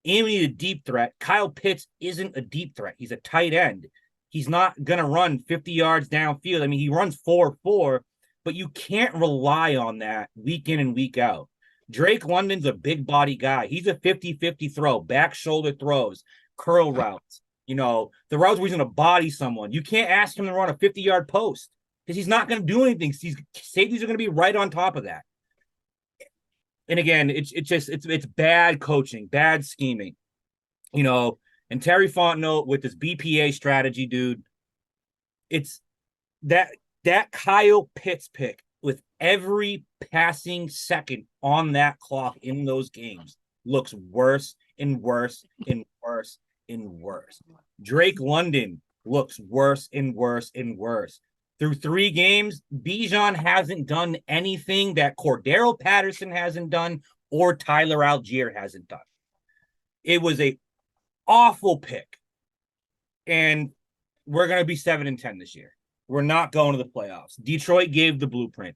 And we need a deep threat. Kyle Pitts isn't a deep threat. He's a tight end. He's not going to run 50 yards downfield. I mean, he runs 4.4, but you can't rely on that week in and week out. Drake London's a big body guy. He's a 50-50 throw, back shoulder throws, curl routes. The routes where he's going to body someone. You can't ask him to run a 50-yard post because he's not going to do anything. Safeties are going to be right on top of that. And again, it's bad coaching, bad scheming, and Terry Fontenot with this BPA strategy, dude. It's that Kyle Pitts pick with every passing second on that clock in those games looks worse and worse and worse and worse. Drake London looks worse and worse and worse. Through 3 games, Bijan hasn't done anything that Cordero Patterson hasn't done or Tyler Algier hasn't done. It was a awful pick. And we're going to be 7-10 this year. We're not going to the playoffs. Detroit gave the blueprint.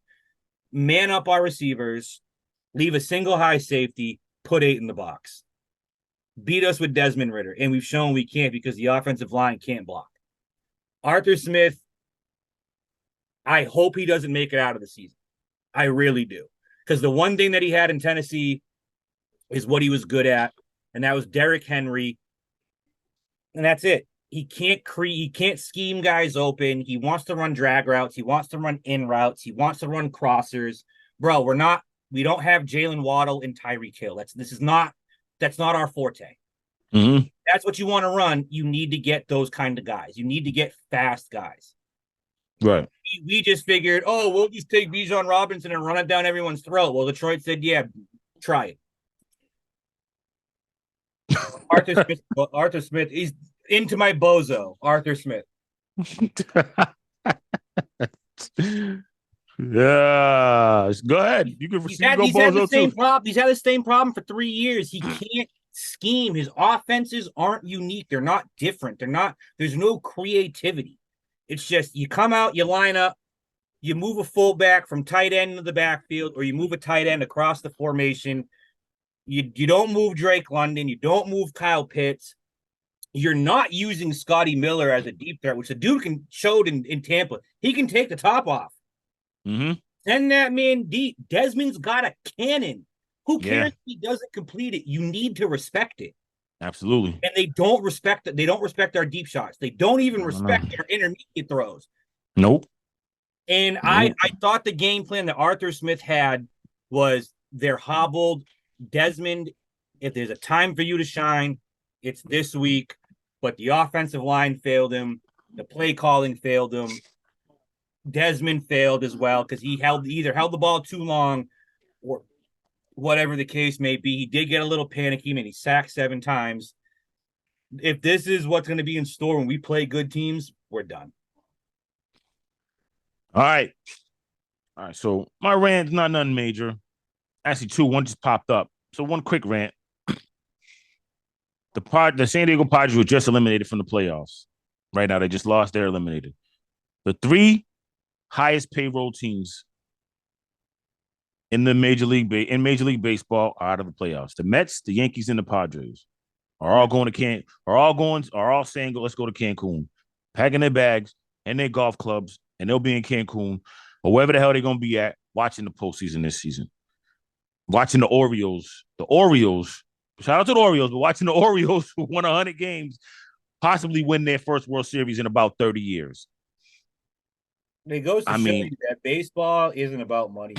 Man up our receivers, leave a single high safety, put 8 in the box. Beat us with Desmond Ridder, and we've shown we can't because the offensive line can't block. Arthur Smith, I hope he doesn't make it out of the season. I really do. Because the one thing that he had in Tennessee is what he was good at, and that was Derrick Henry. And that's it. He can't scheme guys open. He wants to run drag routes. He wants to run in routes. He wants to run crossers. Bro, we don't have Jalen Waddle and Tyreek Hill. That's not our forte. Mm-hmm. That's what you want to run. You need to get those kind of guys. You need to get fast guys. Right. We just figured, we'll just take Bijan Robinson and run it down everyone's throat. Well, Detroit said, yeah, try it. Arthur Smith, he's into my bozo, Arthur Smith. Yeah, go ahead. You can He's had the same problem for 3 years. He can't scheme. His offenses aren't unique. They're not different. There's no creativity. It's just you come out, you line up, you move a fullback from tight end to the backfield, or you move a tight end across the formation. You don't move Drake London. You don't move Kyle Pitts. You're not using Scotty Miller as a deep threat, which the dude showed in Tampa. He can take the top off. Mm-hmm. Send that man deep. Desmond's got a cannon. Who cares if he doesn't complete it? You need to respect it. Absolutely. And they don't respect it. They don't respect our deep shots. They don't even respect our intermediate throws. Nope. And I thought the game plan that Arthur Smith had was they're hobbled. Desmond, if there's a time for you to shine, it's this week. But the offensive line failed him. The play calling failed him. Desmond failed as well because he either held the ball too long or whatever the case may be. He did get a little panicky, and he sacked 7 times. If this is what's going to be in store when we play good teams, we're done. All right. So my rant's not nothing major. Actually, 2. One just popped up. So one quick rant. The San Diego Padres were just eliminated from the playoffs. Right now, they just lost. They're eliminated. The 3 highest payroll teams in the Major League Baseball are out of the playoffs. The Mets, the Yankees, and the Padres are all saying, let's go to Cancun, packing their bags and their golf clubs, and they'll be in Cancun or wherever the hell they're gonna be at, watching the postseason this season. Watching the Orioles. Shout out to the Orioles, but watching the Orioles who won 100 games possibly win their first World Series in about 30 years. It goes to show you that baseball isn't about money,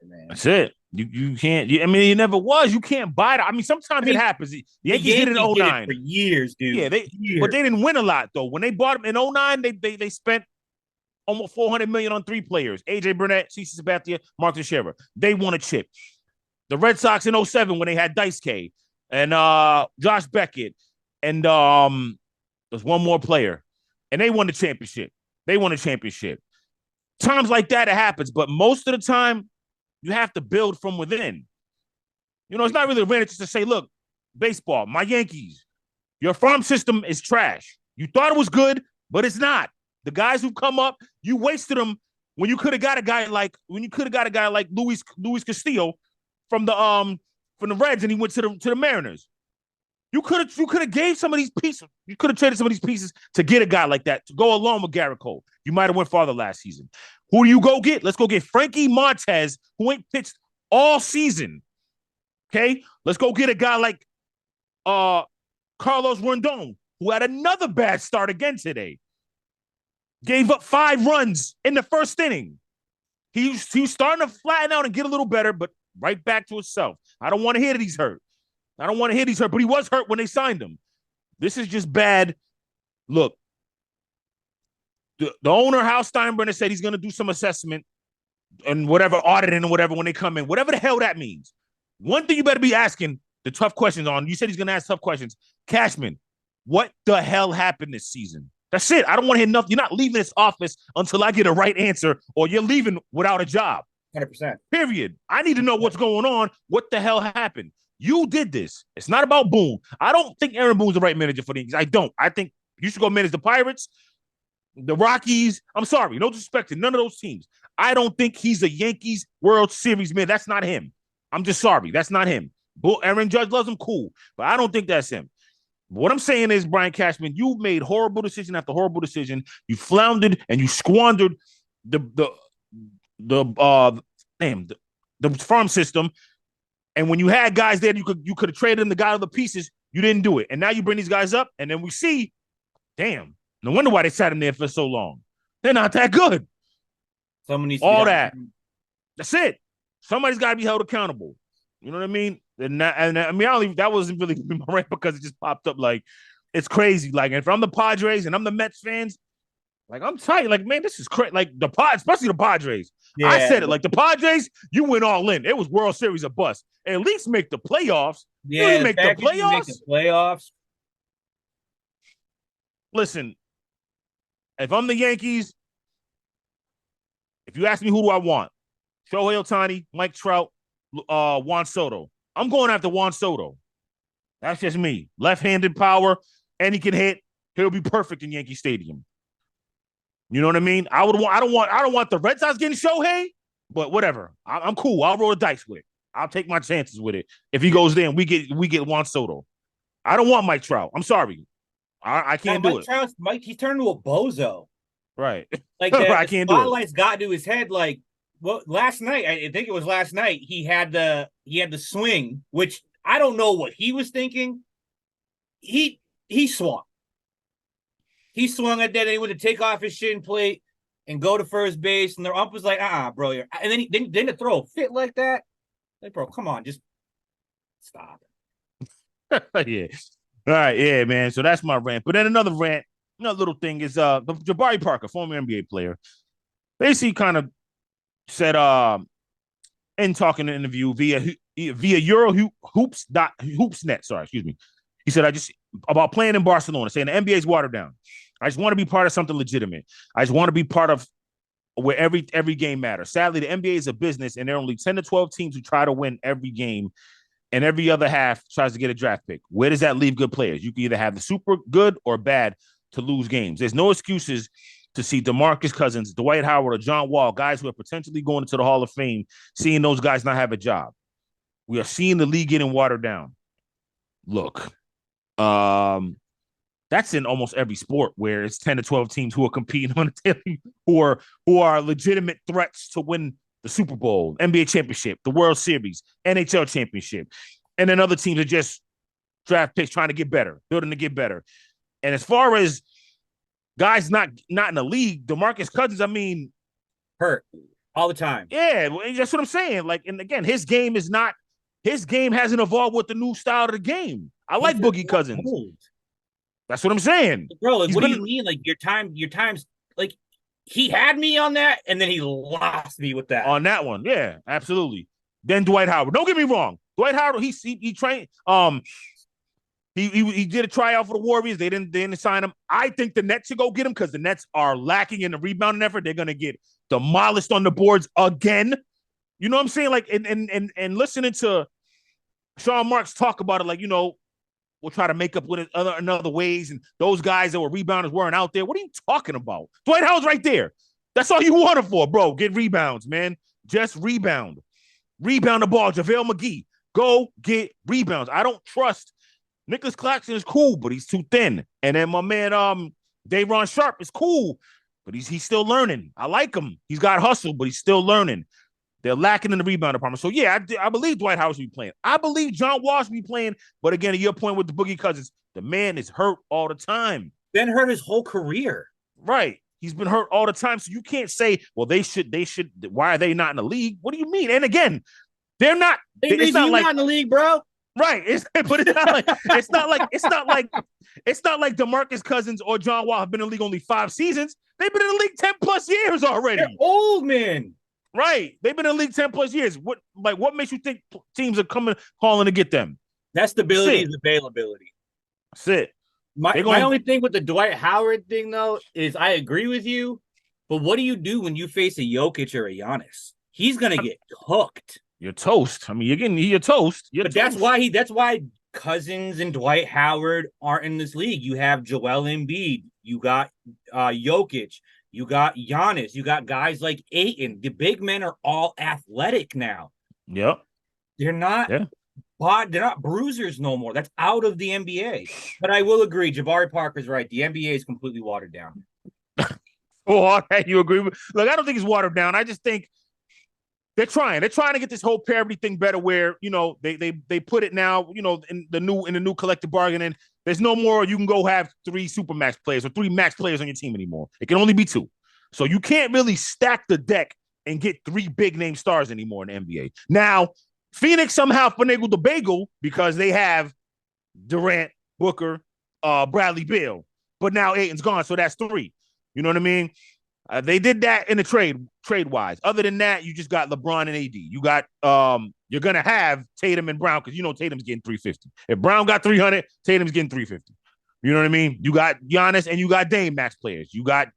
man. That's it. You can't. It never was. You can't buy it. Sometimes it happens. The Yankees did it in 09 for years, dude. Yeah, but they didn't win a lot though. When they bought them in 09, they spent almost $400 million on 3 players: AJ Burnett, CC Sabathia, Mark Teixeira. They won a chip. The Red Sox in 07 when they had Dice K and Josh Beckett and there's one more player, and they won the championship. Times like that, it happens, but most of the time, you have to build from within. It's not really a rant. It's just to say, look, baseball, my Yankees, your farm system is trash. You thought it was good, but it's not. The guys who come up, you wasted them when you could have got a guy like Luis Castillo from the Reds, and he went to the Mariners. You could have gave some of these pieces. You could have traded some of these pieces to get a guy like that to go along with Garrett Cole. You might have went farther last season. Who do you go get? Let's go get Frankie Montez, who ain't pitched all season. Okay, let's go get a guy like Carlos Rondon, who had another bad start again today. Gave up 5 runs in the first inning. He's starting to flatten out and get a little better, but right back to himself. I don't want to hear that he's hurt. But he was hurt when they signed him. This is just bad. Look, the owner, Hal Steinbrenner, said he's going to do some assessment and whatever auditing and whatever when they come in, whatever the hell that means. One thing you better be asking the tough questions on. You said he's going to ask tough questions. Cashman, what the hell happened this season? That's it. I don't want to hear nothing. You're not leaving this office until I get a right answer, or you're leaving without a job. 100%. Period. I need to know what's going on. What the hell happened? You did this. It's not about Boone. I don't think Aaron Boone's the right manager for the Yankees. I don't. I think you should go manage the Pirates, the Rockies. I'm sorry. No disrespect to none of those teams. I don't think he's a Yankees World Series man. That's not him. I'm just sorry. That's not him. Aaron Judge loves him, cool. But I don't think that's him. What I'm saying is, Brian Cashman, you made horrible decision after horrible decision. You floundered and you squandered the farm system. And when you had guys there, you could have traded them the guy of the pieces. You didn't do it. And now you bring these guys up, and then we see, damn, no wonder why they sat in there for so long. They're not that good. Someone needs to all that. That's it. Somebody's got to be held accountable. You know what I mean? And I mean, that wasn't really my rant because it just popped up. Like, it's crazy. Like, if I'm the Padres and I'm the Mets fans, like, I'm tight. Like, man, this is crazy. Like, especially the Padres. Yeah. I said it. Like, the Padres, you went all in. It was World Series of bust. At least make the playoffs. Yeah, you didn't make the playoffs. Make the playoffs. Listen, if I'm the Yankees, if you ask me who do I want, Shohei Ohtani, Mike Trout, Juan Soto. I'm going after Juan Soto. That's just me. Left-handed power, and he can hit. He'll be perfect in Yankee Stadium. You know what I mean? I don't want the Red Sox getting Shohei, but whatever. I'm cool. I'll roll the dice with it. I'll take my chances with it. If he goes there and we get Juan Soto. I don't want Mike Trout. I'm sorry. I can't do it. Mike, he's turned into a bozo. Right. Like I can't do it. Spotlight's got to his head. Like, well, last night, I think it was last night, he had the swing, which I don't know what he was thinking. He swung. He swung at that, and he went to take off his shin plate and go to first base, and the ump was like, bro. And then to throw a fit like that, like, bro, come on, just stop. Yeah. All right, yeah, man. So that's my rant. But then another little thing is Jabari Parker, former NBA player, basically kind of said in talking in an interview via Euro Hoopsnet. Sorry, excuse me. He said, about playing in Barcelona, saying the NBA's watered down. I just want to be part of something legitimate. I just want to be part of where every game matters. Sadly, the NBA is a business, and there are only 10 to 12 teams who try to win every game, and every other half tries to get a draft pick. Where does that leave good players? You can either have the super good or bad to lose games. There's no excuses to see DeMarcus Cousins, Dwight Howard, or John Wall, guys who are potentially going into the Hall of Fame, seeing those guys not have a job. We are seeing the league getting watered down. Look, that's in almost every sport where it's 10 to 12 teams who are competing on a daily, who are legitimate threats to win the Super Bowl, NBA championship, the World Series, NHL championship. And then other teams are just draft picks trying to get better, building to get better. And as far as guys not in the league, DeMarcus Cousins, I mean, hurt all the time. Yeah, that's what I'm saying. Like, and again, his game hasn't evolved with the new style of the game. I like Boogie Cousins. Old. That's what I'm saying. Bro, like, what do you mean? Like, your time's like, he had me on that, and then he lost me with that. On that one, yeah, absolutely. Then Dwight Howard. Don't get me wrong. Dwight Howard, he trained. He did a tryout for the Warriors. They didn't sign him. I think the Nets should go get him because the Nets are lacking in the rebounding effort. They're gonna get demolished on the boards again. You know what I'm saying? Like, and listening to Sean Marks talk about it, like, you know, we'll try to make up with it in other ways. And those guys that were rebounders weren't out there. What are you talking about? Dwight Howard's right there. That's all you want it for, bro. Get rebounds, man. Just rebound. Rebound the ball. JaVale McGee. Go get rebounds. I don't trust. Nicholas Claxton is cool, but he's too thin. And then my man, Day'Ron Sharp is cool, but he's still learning. I like him. He's got hustle, but he's still learning. They're lacking in the rebound department. So, yeah, I believe Dwight Howard should be playing. I believe John Wall should be playing. But, again, to your point with the Boogie Cousins, the man is hurt all the time. Been hurt his whole career. Right. He's been hurt all the time. So you can't say, well, they should. Why are they not in the league? What do you mean? And, again, they're not. It's not like, not in the league, bro. Right. But it's not like DeMarcus Cousins or John Wall have been in the league only 5 seasons. They've been in the league 10 plus years already. They're old men. Right. They've been in the league 10 plus years. What makes you think teams are calling to get them? That stability is availability. That's it. My only thing with the Dwight Howard thing, though, is I agree with you, but what do you do when you face a Jokic or a Giannis? He's gonna get cooked. You're toast. I mean, you're toast. But that's why Cousins and Dwight Howard aren't in this league. You have Joel Embiid, you got Jokic, you got Giannis, you got guys like Ayton. The big men are all athletic now. Yep. They're not. Yeah. They're not bruisers no more. That's out of the NBA. But I will agree, Jabari Parker's right. The NBA is completely watered down. Oh, you agree with? Look, I don't think it's watered down. I just think they're trying. They're trying to get this whole parity thing better. Where they put it now. In the new collective bargaining, there's no more. You can go have 3 supermax players or 3 max players on your team anymore. It can only be 2. So you can't really stack the deck and get 3 big name stars anymore in the NBA. Now, Phoenix somehow finagled the bagel because they have Durant, Booker, Bradley Beal, but now Ayton's gone, so that's 3. You know what I mean? They did that in the trade wise. Other than that, you just got LeBron and AD. You got you're gonna have Tatum and Brown because Tatum's getting 350. If Brown got 300, Tatum's getting 350. You know what I mean? You got Giannis and you got Dame max players. You got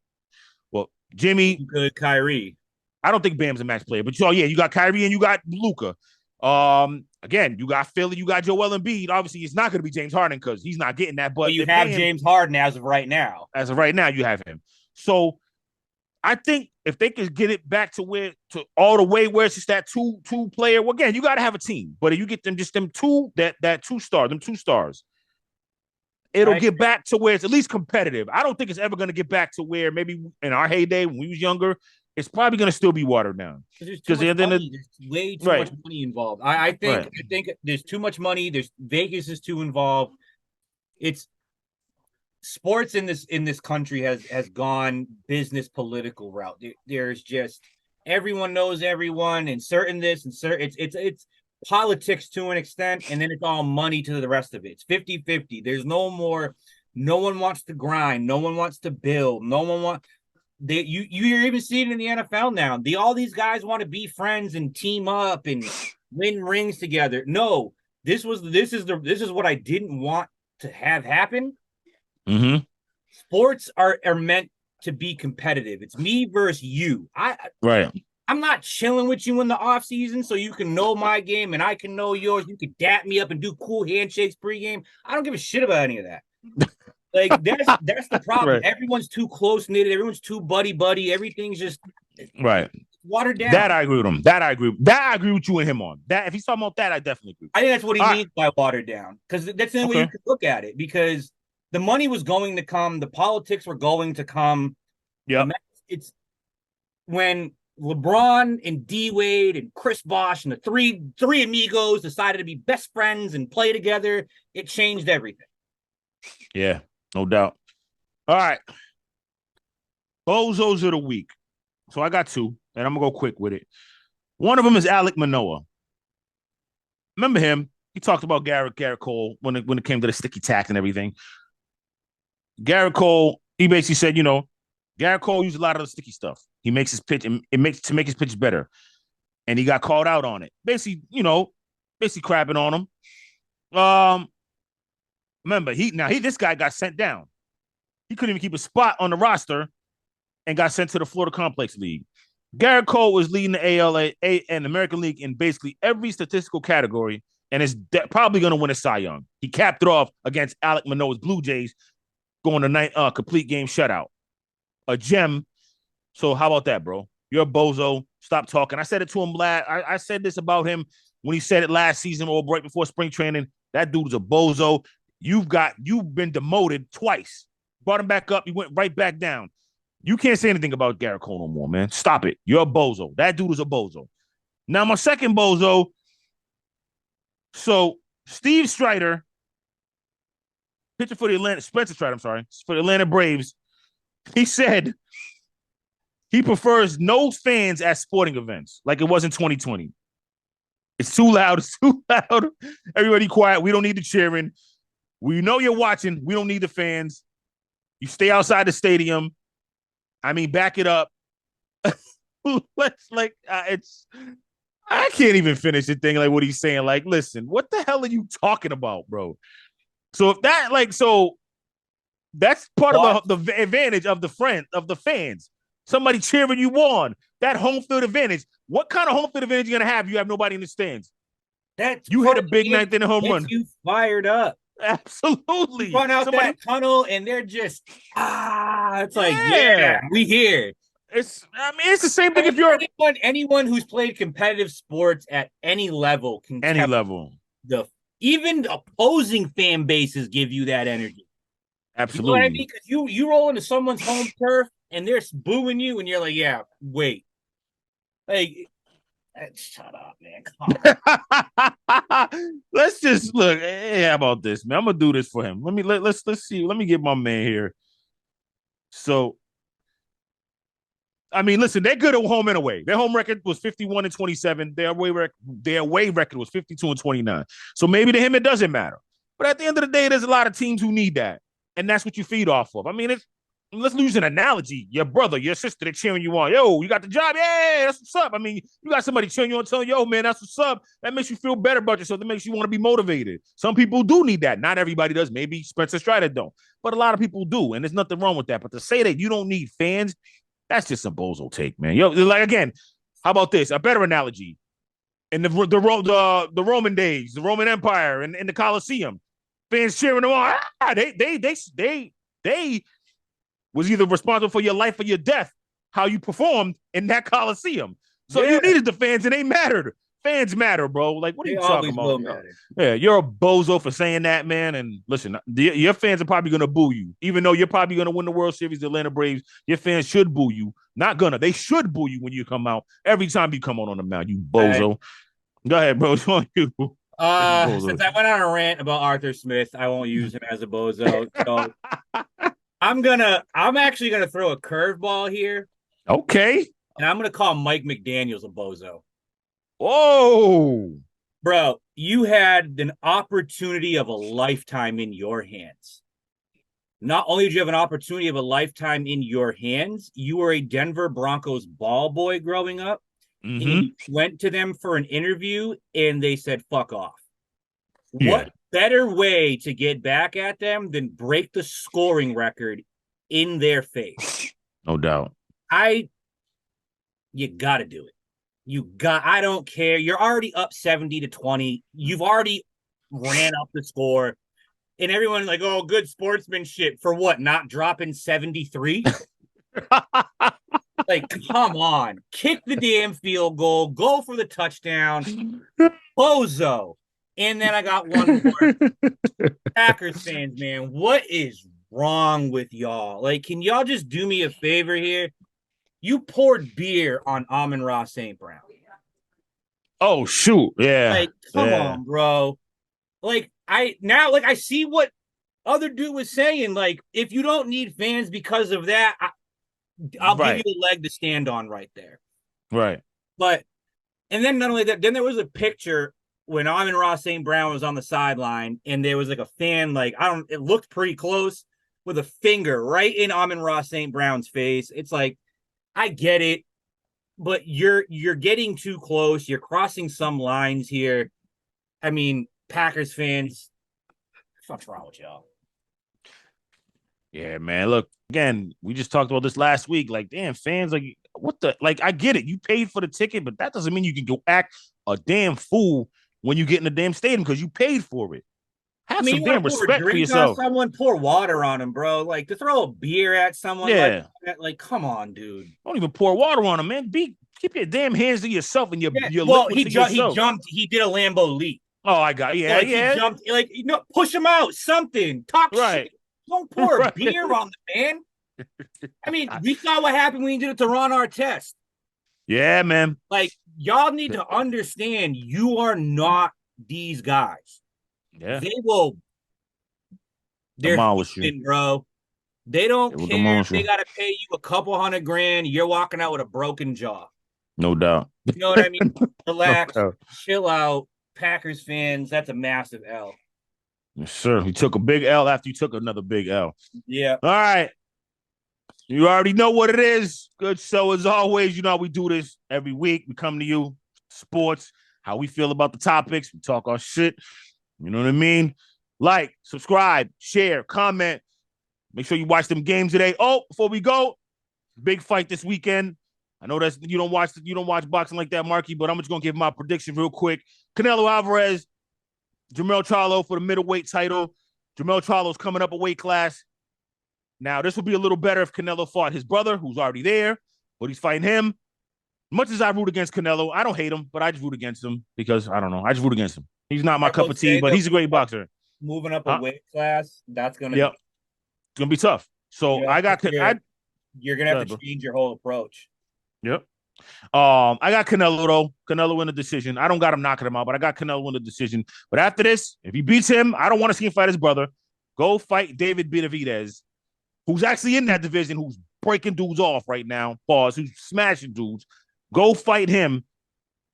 Jimmy, good Kyrie. I don't think Bam's a max player, but you got Kyrie and you got Luka. Again, you got Philly, you got Joel Embiid. Obviously, it's not going to be James Harden because he's not getting that. But you have James Harden as of right now. As of right now, you have him. So I think if they could get it back to all the way where it's just that two player. Well, again, you got to have a team. But if you get them two stars, it'll get back to where it's at least competitive. I don't think it's ever going to get back to where maybe in our heyday when we was younger. It's probably going to still be watered down because there's way too much money involved. I think there's too much money. There's Vegas is too involved. It's sports in this country has gone business political route. There's just everyone knows everyone and certain this and certain it's politics to an extent, and then it's all money to the rest of it. It's 50-50. There's no more. No one wants to grind. No one wants to build. No one wants. You're even seeing it in the NFL now. All these guys want to be friends and team up and win rings together. No, this is what I didn't want to have happen. Mm-hmm. Sports are meant to be competitive. It's me versus you. I'm not chilling with you in the off season so you can know my game and I can know yours. You can dap me up and do cool handshakes pregame. I don't give a shit about any of that. Like that's the problem. Right. Everyone's too close knitted. Everyone's too buddy. Everything's just watered down. That I agree with him. That I agree with you and him on. That if he's talking about that, I definitely agree. I think that's what he means by watered down because that's the only way you could look at it. Because the money was going to come, the politics were going to come. Yeah, it's when LeBron and D Wade and Chris Bosh and the three amigos decided to be best friends and play together. It changed everything. Yeah. No doubt. All right. Bozos of the week. So I got 2, and I'm going to go quick with it. One of them is Alek Manoah. Remember him? He talked about Garrett Cole when it came to the sticky tack and everything. Garrett Cole, he basically said, Garrett Cole used a lot of the sticky stuff. He makes his pitch, and it makes to make his pitch better. And he got called out on it. Basically crapping on him. Remember, this guy got sent down. He couldn't even keep a spot on the roster and got sent to the Florida Complex League. Garrett Cole was leading the ALA and American League in basically every statistical category and is probably going to win a Cy Young. He capped it off against Alek Manoah's Blue Jays, going to complete game shutout. A gem. So how about that, bro? You're a bozo. Stop talking. I said it to him I said this about him when he said it last season or right before spring training. That dude's a bozo. You've been demoted twice. Brought him back up. He went right back down. You can't say anything about Garrett Cole no more, man. Stop it. You're a bozo. That dude is a bozo. Now, my second bozo. So, Steve Strider, pitcher for Spencer Strider, for the Atlanta Braves. He said he prefers no fans at sporting events like it was in 2020. It's too loud. It's too loud. Everybody quiet. We don't need the cheering. We know you're watching. We don't need the fans. You stay outside the stadium. I mean, back it up. let's like it's. I can't even finish the thing like what he's saying. Like, listen, what the hell are you talking about, bro? So if that that's part of the advantage of the fans. Somebody cheering you on. That home field advantage. What kind of home field advantage are you gonna have? You have nobody in the stands. You hit a big ninth in a home run. You fired up. Absolutely. You run out that tunnel and they're just it's like, yeah, we here. It's the same thing if you're anyone who's played competitive sports at any level can even opposing fan bases give you that energy. Absolutely. You know what I mean? Because you roll into someone's home turf and they're booing you and you're like, yeah, wait. Like, shut up, man. Come on. Let's just look. Hey, how about this, man? I'm gonna do this for him. Let's see. Let me get my man here. So I mean, listen, they're good at home and away. Their home record was 51-27. Their away record was 52-29. So maybe to him it doesn't matter. But at the end of the day, there's a lot of teams who need that. And that's what you feed off of. I mean, let's use an analogy. Your brother, your sister, they're cheering you on. Yo, you got the job? Yeah, that's what's up. I mean, you got somebody cheering you on, telling you, yo, man, that's what's up. That makes you feel better about yourself. That makes you want to be motivated. Some people do need that. Not everybody does. Maybe Spencer Strider don't. But a lot of people do. And there's nothing wrong with that. But to say that you don't need fans, that's just a bozo take, man. Yo, like again, how about this? A better analogy. In the Roman days, the Roman Empire, and in the Colosseum, fans cheering them on. They was either responsible for your life or your death, how you performed in that Coliseum. So you needed the fans, and they mattered. Fans matter, bro. Like, what are you talking about? Yeah, you're a bozo for saying that, man. And listen, your fans are probably going to boo you. Even though you're probably going to win the World Series, the Atlanta Braves, your fans should boo you. Not gonna. They should boo you when you come out. Every time you come on the mound, you bozo. Right. Go ahead, bro. It's on you. Since I went on a rant about Arthur Smith, I won't use him as a bozo. So I'm actually gonna throw a curveball here. Okay. And I'm gonna call Mike McDaniels a bozo. Whoa. Bro, you had an opportunity of a lifetime in your hands. Not only did you have an opportunity of a lifetime in your hands, you were a Denver Broncos ball boy growing up. Mm-hmm. And you went to them for an interview and they said, fuck off. Yeah. What better way to get back at them than break the scoring record in their face? No doubt. You got to do it. I don't care. You're already up 70-20. You've already ran up the score. And everyone's like, oh, good sportsmanship for what? Not dropping 73? Like, come on. Kick the damn field goal. Go for the touchdown. Bozo. And then I got one more. Packers fans, man. What is wrong with y'all? Like, can y'all just do me a favor here? You poured beer on Amon-Ra St. Brown. Oh, shoot. Yeah. Like, come on, bro. Like, I see what other dude was saying. Like, if you don't need fans because of that, I'll give you a leg to stand on right there. Right. But, and then not only that, then there was a picture when Amon-Ra St. Brown was on the sideline, and there was like a fan, it looked pretty close with a finger right in Amon-Ra St. Brown's face. It's like, I get it, but you're getting too close. You're crossing some lines here. I mean, Packers fans, what's wrong with y'all? Yeah, man. Look, again, we just talked about this last week. Like, damn, fans, like, what the? Like, I get it. You paid for the ticket, but that doesn't mean you can go act a damn fool when you get in the damn stadium because you paid for it. Have some damn respect for yourself. Someone pour water on them, bro. Like, to throw a beer at someone like come on, dude. Don't even pour water on them, man. Keep your damn hands to yourself and your he jumped. He did a Lambo leap. Oh, I got He jumped, push him out. Something. Talk shit. Don't pour a beer on the man. I mean, we saw what happened when he did it to Ron Artest. Yeah, man. Like, y'all need to understand you are not these guys. Yeah. They will. They're human, bro. They don't care if they got to pay you a couple $100,000. You're walking out with a broken jaw. No doubt. You know what I mean? Relax. Chill out. Packers fans, that's a massive L. Yes, sir. You took a big L after you took another big L. Yeah. All right. You already know what it is. Good show as always. You know how we do this every week. We come to you, sports, how we feel about the topics. We talk our shit. You know what I mean? Like, subscribe, share, comment. Make sure you watch them games today. Oh, before we go, big fight this weekend. I know that's you don't watch boxing like that, Marky, but I'm just gonna give my prediction real quick. Canelo Alvarez, Jermell Charlo for the middleweight title. Jermell Charlo's coming up a weight class. Now, this would be a little better if Canelo fought his brother, who's already there, but he's fighting him. Much as I root against Canelo, I don't hate him, but I just root against him because I don't know. I just root against him. He's not my cup of tea, but he's a great boxer. Moving up a weight class, that's gonna it's gonna be tough. So you're gonna have to change your whole approach. Yep. I got Canelo though. Canelo in the decision. I don't got him knocking him out, but I got Canelo in the decision. But after this, if he beats him, I don't want to see him fight his brother. Go fight David Benavidez, who's actually in that division, who's breaking dudes off right now. Pause. Who's smashing dudes. Go fight him,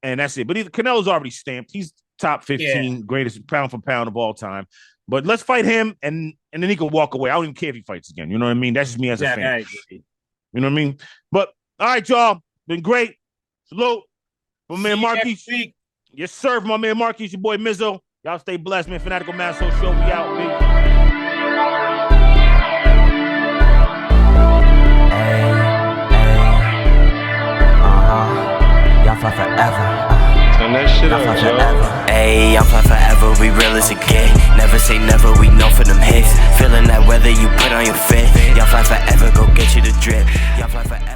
and that's it. But Canelo's already stamped. He's top 15 greatest pound for pound of all time. But let's fight him, and then he can walk away. I don't even care if he fights again. You know what I mean? That's just me as a fan. I agree. You know what I mean? But all right, y'all. Been great. Salute. My man Marquis. Yes, sir. My man Marquis, your boy Mizzo. Y'all stay blessed, man. Fanatical Massholes show. We out, baby. Y'all fly forever. Turn that shit up, forever. Ayy, y'all fly forever. We real as it get. Never say never. We know for them hits. Feeling that weather you put on your fit. Y'all fly forever. Go get you the drip. Y'all fly forever.